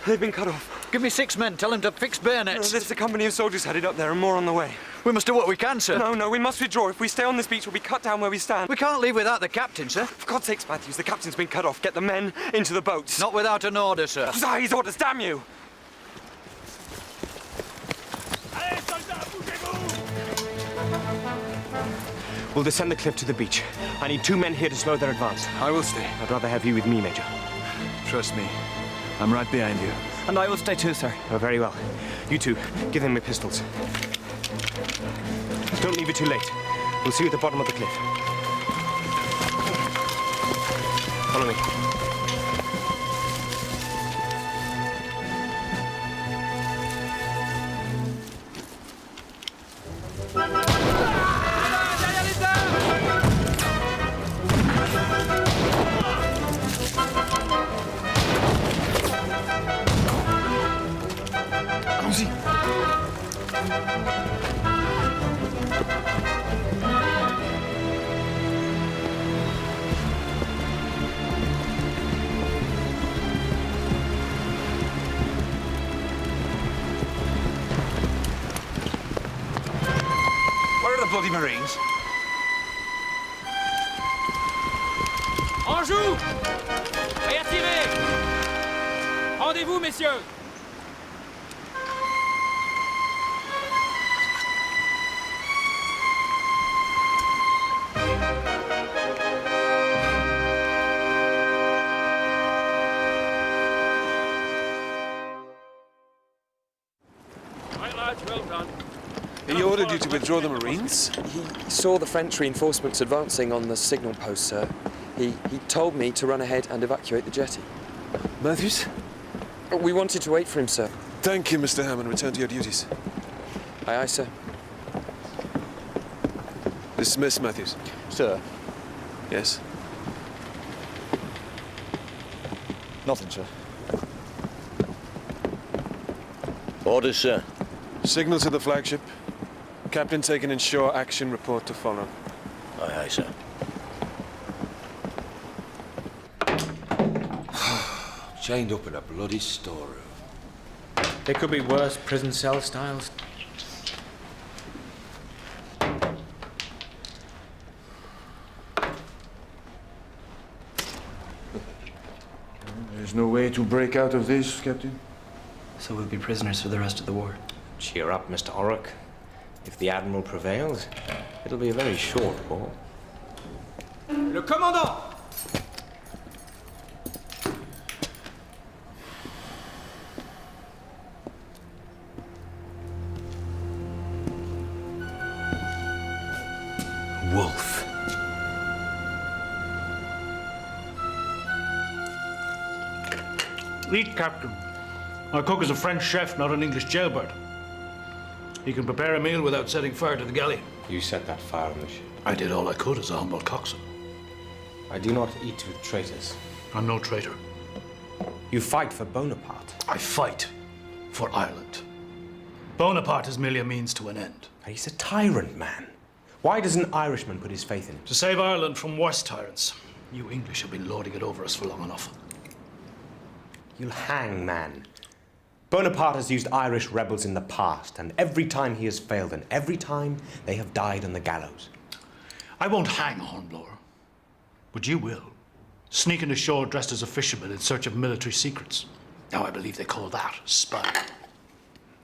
They've been cut off. Give me 6 men. Tell him to fix bayonets. There's a company of soldiers headed up there and more on the way. We must do what we can, sir. No, we must withdraw. If we stay on this beach, we'll be cut down where we stand. We can't leave without the captain, sir. For God's sakes, Matthews, the captain's been cut off. Get the men into the boats. Not without an order, sir. His orders, damn you! We'll descend the cliff to the beach. I need 2 men here to slow their advance. I will stay. I'd rather have you with me, Major. Trust me. I'm right behind you. And I will stay too, sir. Oh, very well. You two, give them your pistols. Don't leave it too late. We'll see you at the bottom of the cliff. Follow me. Allons-y. Where are the bloody Marines? En joue! Et attirez! Rendez-vous, messieurs! Right, lads, well done. He ordered you to withdraw the Marines? He saw the French reinforcements advancing on the signal post, sir. He told me to run ahead and evacuate the jetty. Matthews? We wanted to wait for him, sir. Thank you, Mr. Hammond. Return to your duties. Aye, aye, sir. Dismiss, Matthews. Sir? Yes? Nothing, sir. Orders, sir. Signal to the flagship. Captain taken in shore, action report to follow. Aye, aye, sir. Chained up in a bloody storeroom. There could be worse prison cell styles. There's no way to break out of this, Captain? So we'll be prisoners for the rest of the war. Cheer up, Mr. Orrock. If the Admiral prevails, it'll be a very short war. Le commandant! Wolf. Eat, Captain. My cook is a French chef, not an English jailbird. He can prepare a meal without setting fire to the galley. You set that fire on the ship. I did all I could as a humble coxswain. I do not eat with traitors. I'm no traitor. You fight for Bonaparte. I fight for Ireland. Bonaparte is merely a means to an end. He's a tyrant, man. Why does an Irishman put his faith in him? To save Ireland from worse tyrants. You English have been lording it over us for long enough. You'll hang, man. Bonaparte has used Irish rebels in the past, and every time he has failed, and every time they have died on the gallows. I won't hang Hornblower, but you will. Sneaking ashore dressed as a fisherman in search of military secrets. Now I believe they call that spying.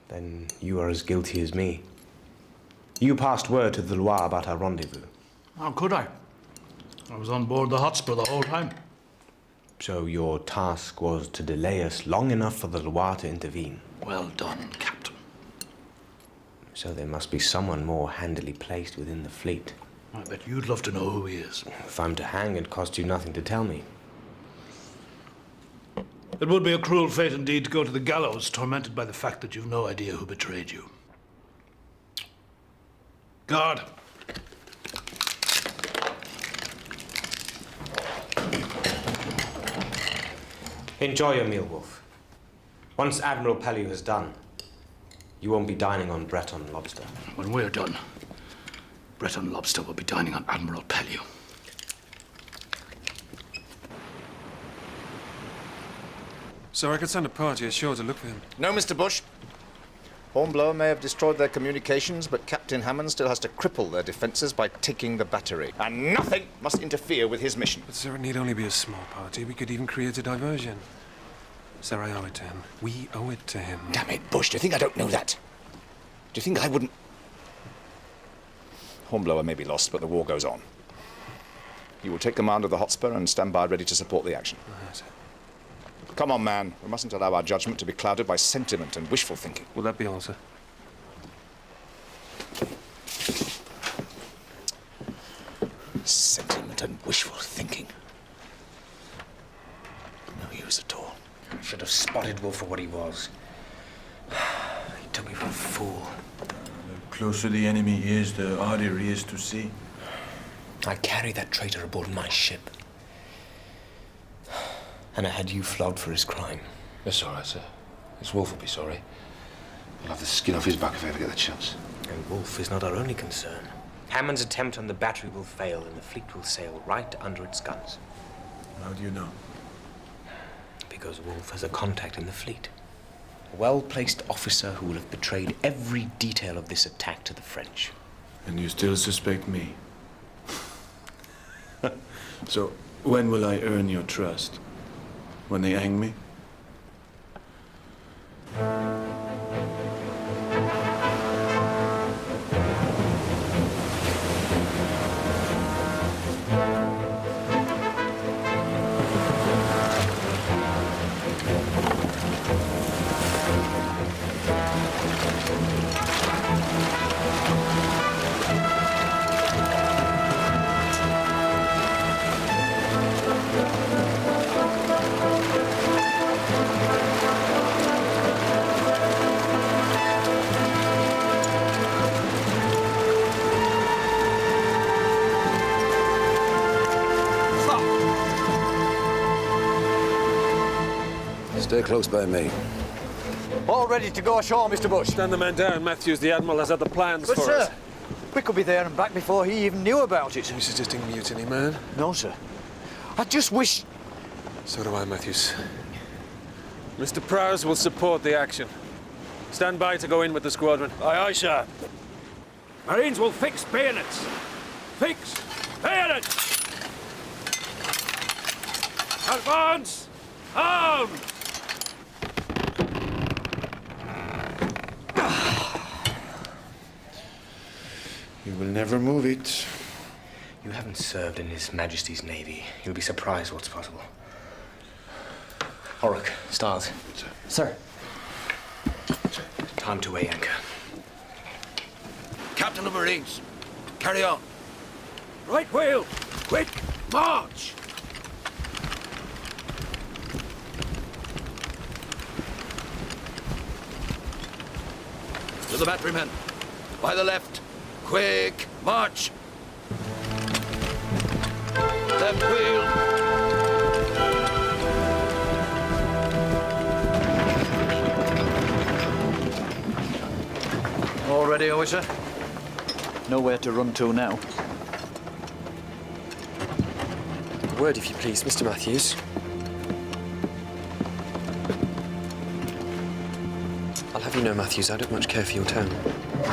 Then you are as guilty as me. You passed word to the Loire about our rendezvous. How could I? I was on board the Hotspur the whole time. So your task was to delay us long enough for the Loire to intervene. Well done, Captain. So there must be someone more handily placed within the fleet. I bet you'd love to know who he is. If I'm to hang, it costs you nothing to tell me. It would be a cruel fate indeed to go to the gallows, tormented by the fact that you've no idea who betrayed you. Guard. Enjoy your meal, Wolf. Once Admiral Pellew has done, you won't be dining on Breton lobster. When we're done, Breton lobster will be dining on Admiral Pellew. So I could send a party ashore to look for him. No, Mr. Bush. Hornblower may have destroyed their communications, but Captain Hammond still has to cripple their defences by taking the battery. And nothing must interfere with his mission. But, sir, it need only be a small party. We could even create a diversion. Sir, I owe it to him. We owe it to him. Damn it, Bush, do you think I don't know that? Do you think I wouldn't... Hornblower may be lost, but the war goes on. You will take command of the Hotspur and stand by ready to support the action. Yes. Come on, man. We mustn't allow our judgment to be clouded by sentiment and wishful thinking. Will that be all, sir? Sentiment and wishful thinking. No use at all. I should have spotted Wolf for what he was. He took me for a fool. The closer the enemy is, the harder he is to see. I carried that traitor aboard my ship. And I had you flogged for his crime. That's all right, sir. This Wolf will be sorry. I'll have the skin off his back if I ever get the chance. And Wolf is not our only concern. Hammond's attempt on the battery will fail, and the fleet will sail right under its guns. How do you know? Because Wolf has a contact in the fleet. A well-placed officer who will have betrayed every detail of this attack to the French. And you still suspect me? So, when will I earn your trust? When they hang me? Stay close by me. All ready to go ashore, Mr. Bush. Stand the men down, Matthews. The Admiral has other plans But, for sir, us. we could be there and back before he even knew about it. Are you suggesting mutiny, man? No, sir. I just wish... So do I, Matthews. Mr. Prowse will support the action. Stand by to go in with the squadron. Aye, aye, sir. Marines will fix bayonets. Fix bayonets! Advance! Armed! You will never move it. You haven't served in His Majesty's Navy. You'll be surprised what's possible. Horrock, Stiles. Sir. Time to weigh anchor. Captain of Marines, carry on. Right wheel! Quick! March! To the batterymen. By the left. Quick, march. Left wheel. All ready, officer? Nowhere to run to now. A word, if you please, Mr. Matthews. I'll have you know, Matthews, I don't much care for your tone.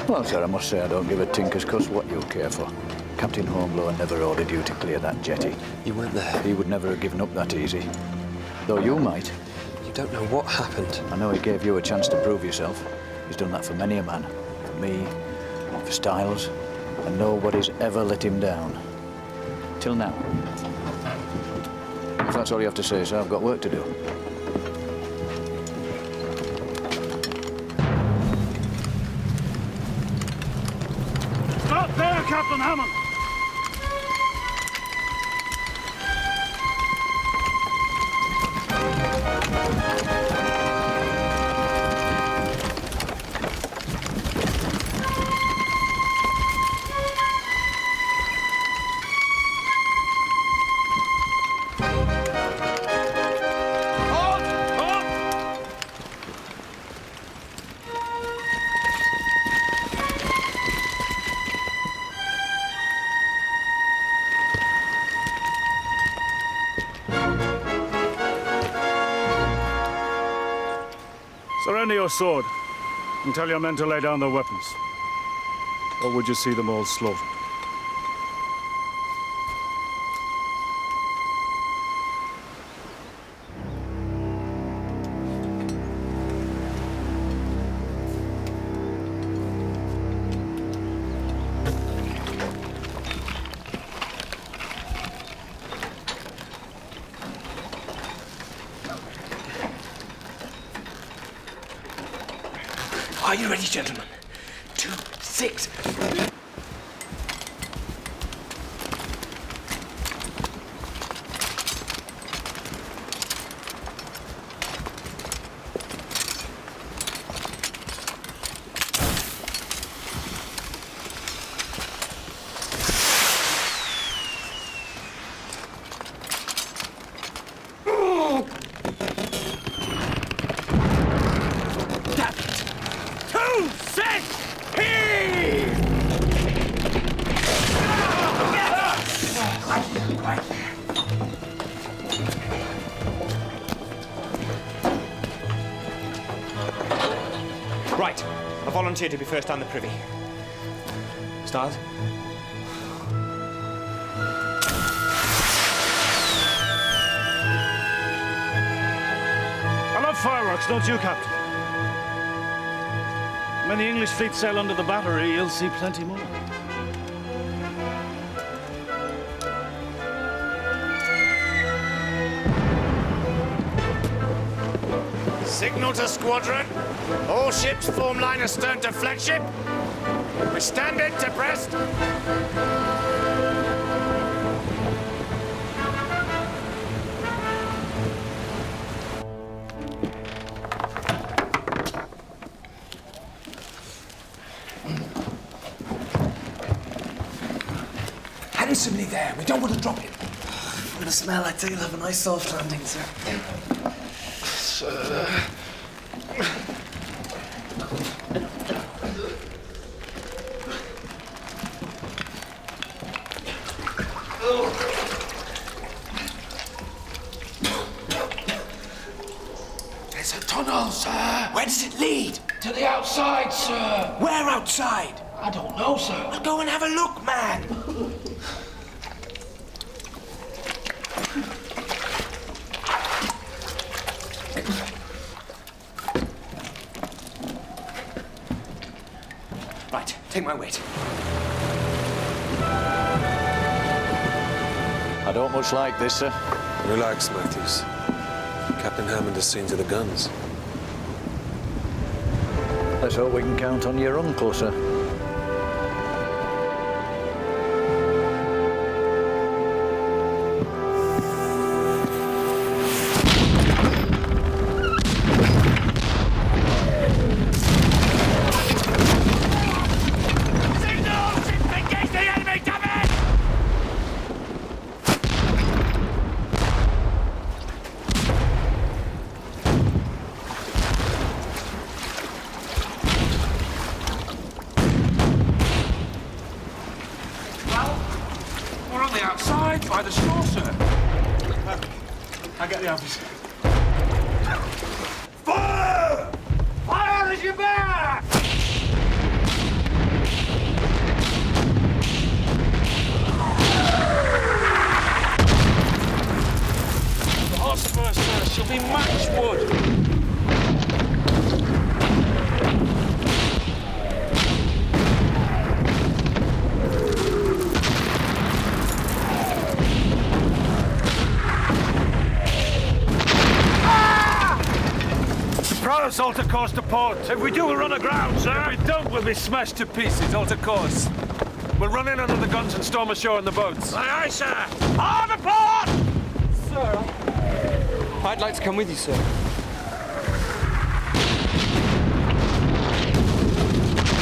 Well, sir, I must say I don't give a tinker's cuss what you care for. Captain Hornblower never ordered you to clear that jetty. You weren't there. He would never have given up that easy. Though you might. You don't know what happened. I know he gave you a chance to prove yourself. He's done that for many a man. For me, for Stiles, and nobody's ever let him down. Till now. If that's all you have to say, sir, I've got work to do. Stop there, Captain Hammond! Surrender your sword and tell your men to lay down their weapons. Or would you see them all slaughtered? Are you ready, gentlemen? 2, 6. Right. I volunteer to be first down the privy. Stiles? I love fireworks, don't you, Captain? When the English fleet sail under the battery, you'll see plenty more. Signal to squadron. All ships form line astern to flagship. We stand in to Brest. Handsomely there. We don't want to drop him. From the smell, I'd say you'll have a nice soft landing, sir. sir. There's a tunnel, sir. Where does it lead? To the outside, sir. Where outside? I don't know, sir. Well, go and have a look, man. Right, take my weight. I don't much like this, sir. Relax, Matthews. Captain Hammond has seen to the guns. Let's hope we can count on your uncle, sir. We're on the outside, by the shore, sir. I get the office. Fire! Fire as you bear! The Hotspur, sir, she'll be matchwood. Throw us all to course to port. If we do, we'll run aground, sir. If we don't, we'll be smashed to pieces, all to course. We'll run in under the guns and storm ashore in the boats. Aye, aye, sir. On the port! Sir, I'd like to come with you, sir.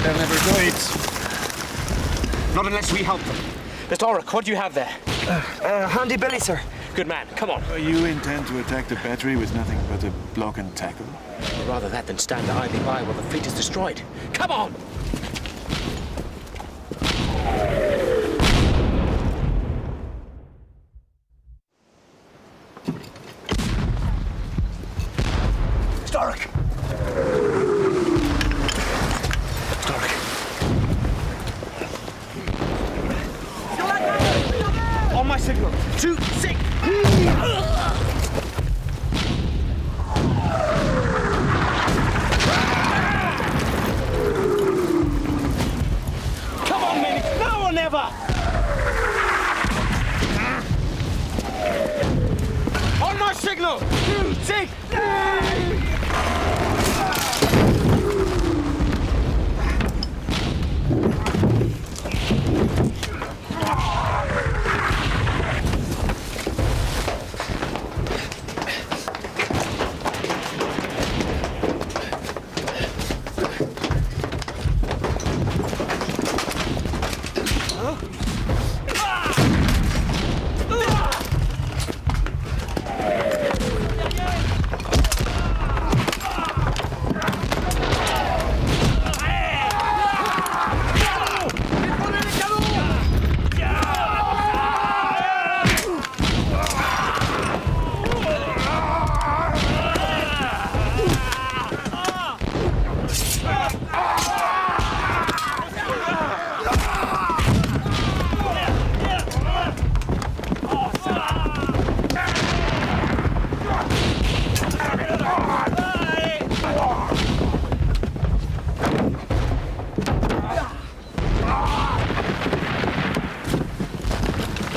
They'll never do it. Not unless we help them. Mr. Orrick, what do you have there? Handy billy, sir. Good man, come on. You intend to attack the battery with nothing but a block and tackle? Or rather that than stand idly by while the fleet is destroyed. Come on! Stark! On my signal. 2, 6. Come on, men. Now or never. On my signal. 2, 6.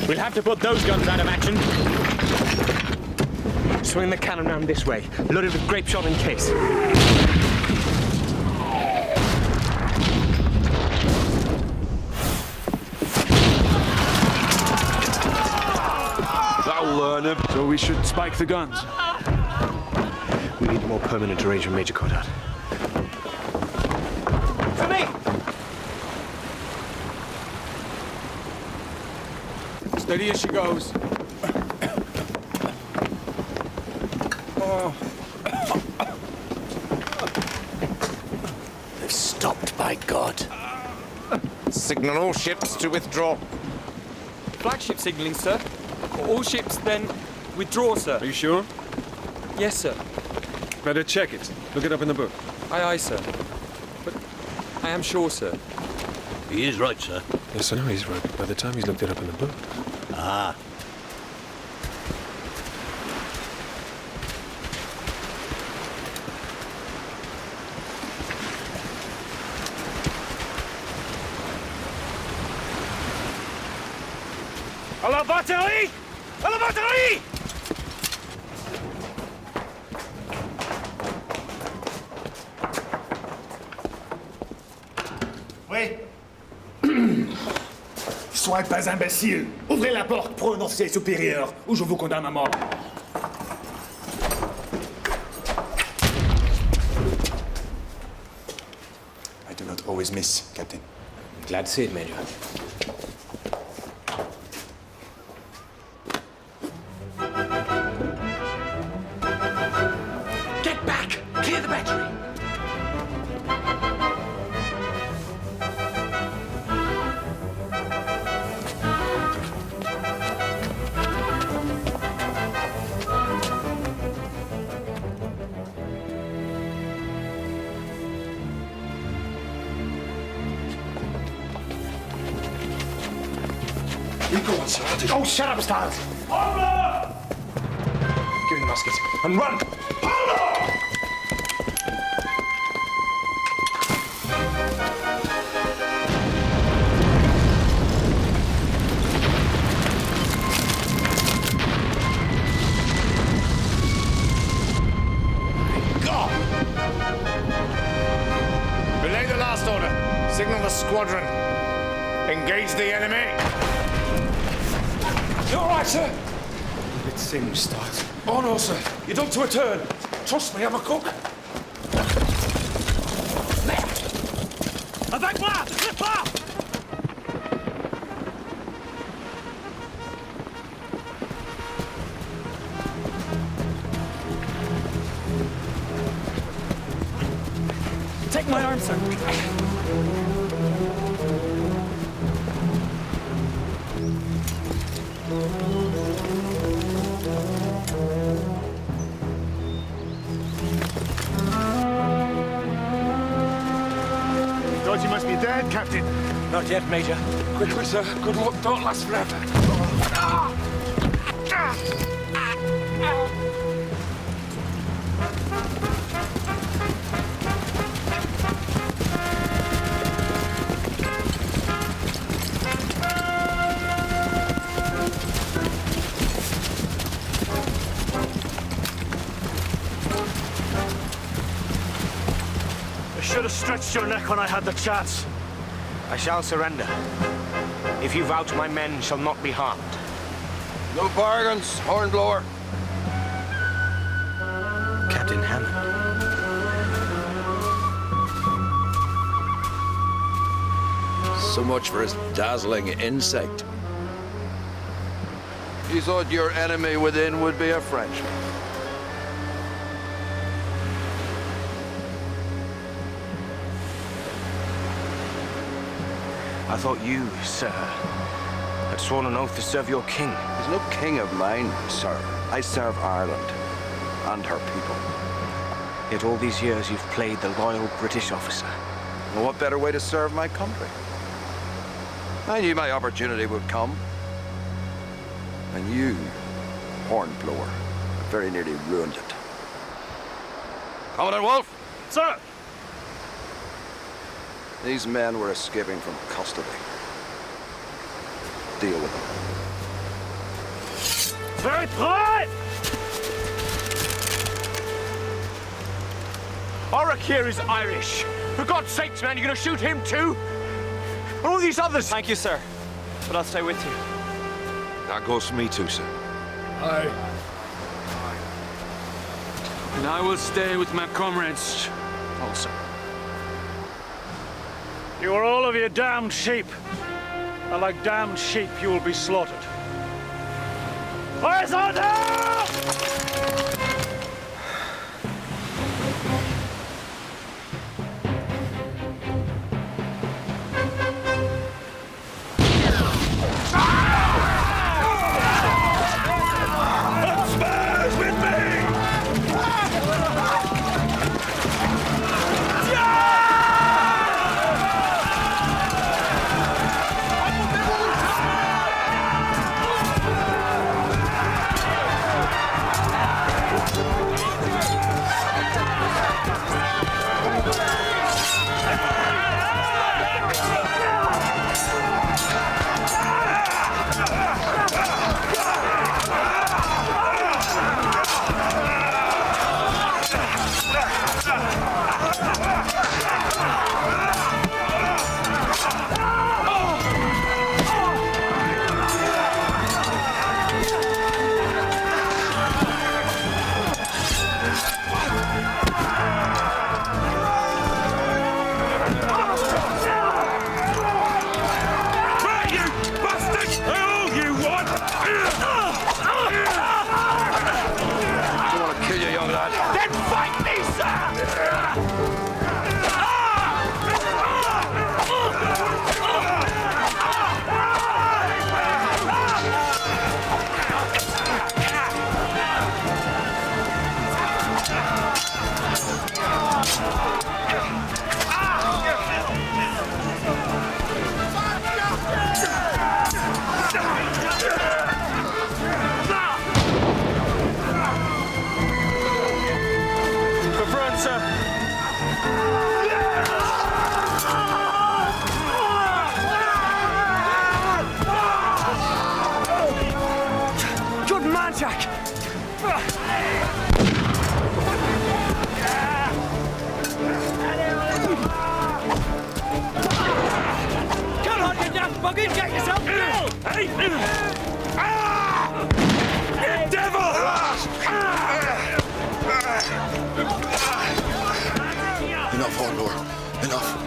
We'll have to put those guns out of action. Swing the cannon round this way, loaded with grape shot in case. That'll learn him. So we should spike the guns. We need a more permanent arrangement, Major Coddard. To me! Steady as she goes. Oh. stopped, by God. Signal all ships to withdraw. Flagship signalling, sir. All ships then withdraw, sir. Are you sure? Yes, sir. Better check it. Look it up in the book. Aye, aye, sir. But I am sure, sir. He is right, sir. Yes, I know he's right. By the time he's looked it up in the book. Ah. À la batterie! À la batterie! Oui. Soyez pas imbécile. Ouvrez la porte pour un officier supérieur, ou je vous condamne à mort. I do not always miss, Captain. Glad to see it, Major. Get back! Clear the battery! You go on, sir. Oh, shut up, Stiles! Hornblower! Give me the musket and run! God! Relay the last order. Signal the squadron. Engage the enemy. You all right, sir? A bit singed, Stiles. Oh, no, sir. You're done to a turn. Trust me, I'm a cook. Avec moi! Le pas! Take my arm, sir. Thought you must be dead, Captain. Not yet, Major. Quickly, sir. Good luck don't last forever. I should have stretched your neck when I had the chance. I shall surrender. If you vouch, my men shall not be harmed. No bargains, Hornblower. Captain Hammond. So much for his dazzling insight. You thought your enemy within would be a Frenchman. I thought you, sir, had sworn an oath to serve your king. He's no king of mine, sir. I serve Ireland and her people. Yet all these years you've played the loyal British officer. Well, what better way to serve my country? I knew my opportunity would come. And you, Hornblower, very nearly ruined it. Commandant Wolfe! Sir! These men were escaping from custody. Deal with them. Very prêt! Oric here is Irish. For God's sakes, man, you're gonna shoot him too? And all these others? Thank you, sir. But I'll stay with you. That goes for me too, sir. Aye. And I will stay with my comrades also. You are all of you damned sheep. And like damned sheep, you will be slaughtered. Horizontal! Hornblower. Enough.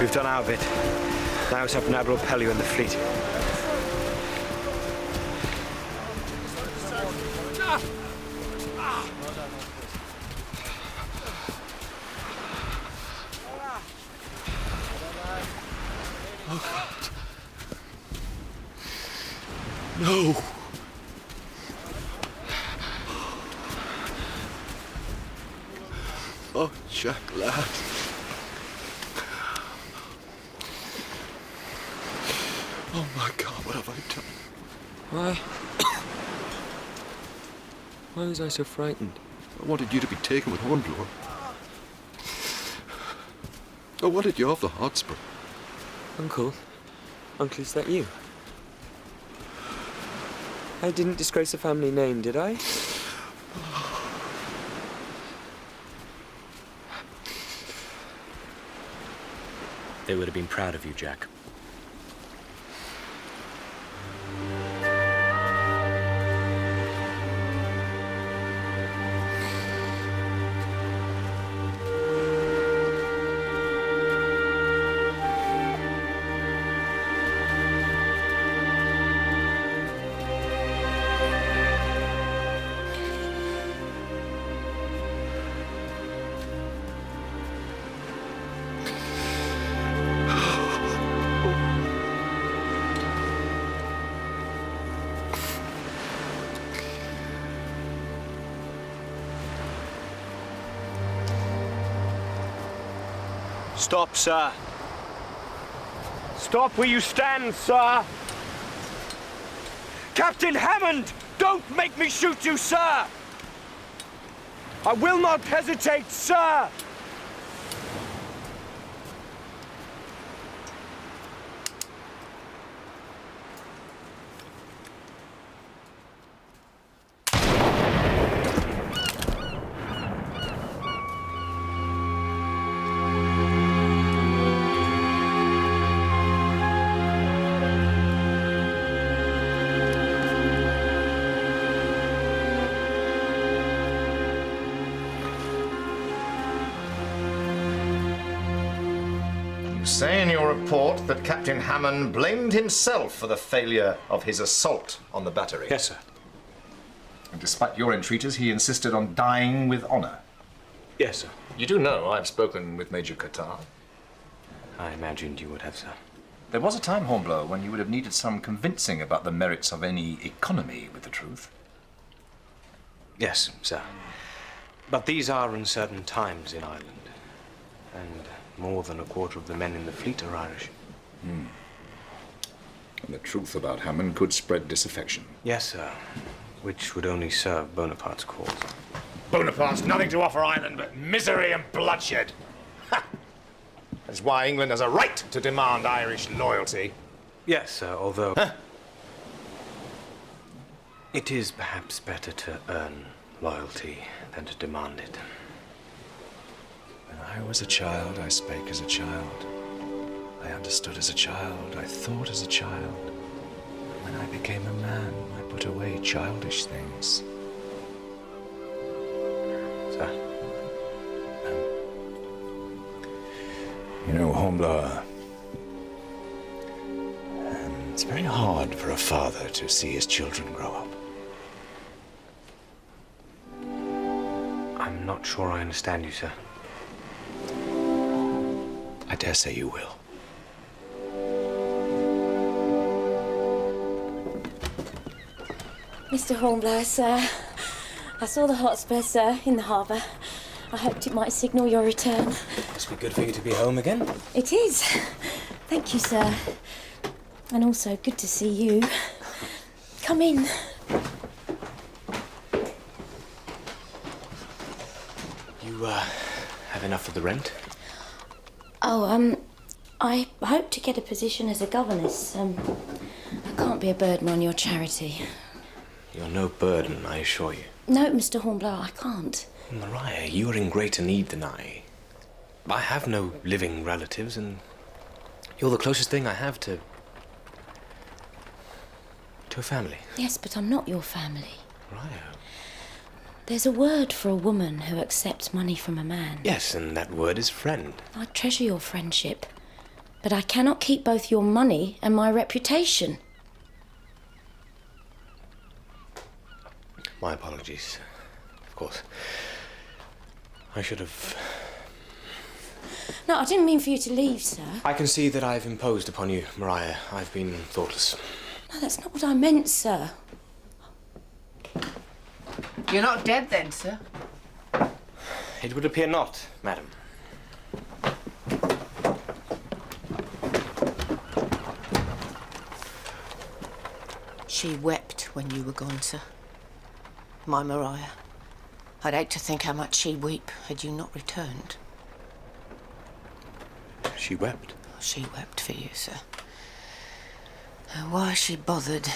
We've done our bit. Now it's up to Admiral Pellew and the fleet. Oh, God. No. Oh, Jack, lad. Oh, my God, what have I done? Why? Why was I so frightened? I wanted you to be taken with Hornblower. I wanted you off the Hotspur. Uncle? Uncle, is that you? I didn't disgrace the family name, did I? They would have been proud of you, Jack. Stop, sir. Stop where you stand, sir. Captain Hammond, don't make me shoot you, sir. I will not hesitate, sir. Say in your report that Captain Hammond blamed himself for the failure of his assault on the battery. Yes, sir. And despite your entreaties, he insisted on dying with honour. Yes, sir. You do know I've spoken with Major Qatar. I imagined you would have, sir. There was a time, Hornblower, when you would have needed some convincing about the merits of any economy with the truth. Yes, sir. But these are uncertain times in Ireland. And more than a quarter of the men in the fleet are Irish. And the truth about Hammond could spread disaffection. Yes, sir. Which would only serve Bonaparte's cause. Bonaparte's nothing to offer Ireland but misery and bloodshed. Ha! That's why England has a right to demand Irish loyalty. Yes, sir, although... It is perhaps better to earn loyalty than to demand it. When I was a child, I spake as a child. I understood as a child. I thought as a child. When I became a man, I put away childish things. Sir? You know, Hornblower, it's very hard for a father to see his children grow up. I'm not sure I understand you, sir. I dare say you will. Mr. Hornblower, sir. I saw the Hotspur, sir, in the harbour. I hoped it might signal your return. Must be good for you to be home again. It is. Thank you, sir. And also good to see you. Come in. You, have enough of the rent? Oh, I hope to get a position as a governess. I can't be a burden on your charity. You're no burden, I assure you. No, Mr. Hornblower, I can't. Mariah, you are in greater need than I. I have no living relatives, and you're the closest thing I have to a family. Yes, but I'm not your family. Mariah. There's a word for a woman who accepts money from a man. Yes, and that word is friend. I treasure your friendship, but I cannot keep both your money and my reputation. My apologies. Of course. I should have... No, I didn't mean for you to leave, sir. I can see that I've imposed upon you, Mariah. I've been thoughtless. No, that's not what I meant, sir. You're not dead then, sir? It would appear not, madam. She wept when you were gone, sir. My Mariah. I'd hate to think how much she'd weep had you not returned. She wept? She wept for you, sir. And why she bothered,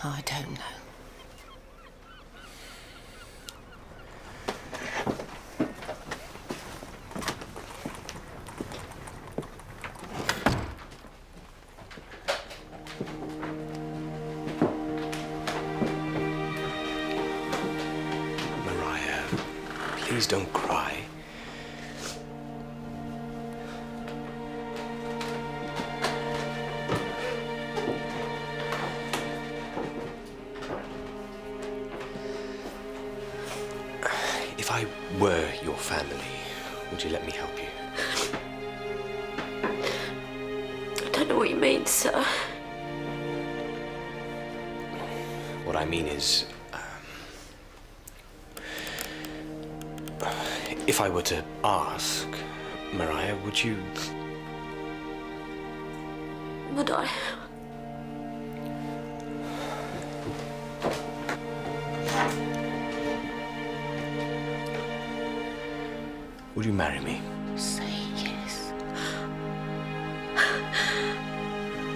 I don't know. Mariah, please don't cry. If I were your family, would you let me help you? I don't know what you mean, sir. What I mean is, if I were to ask, Mariah, would you... Would I? Would you marry me? Say yes.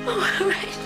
All right.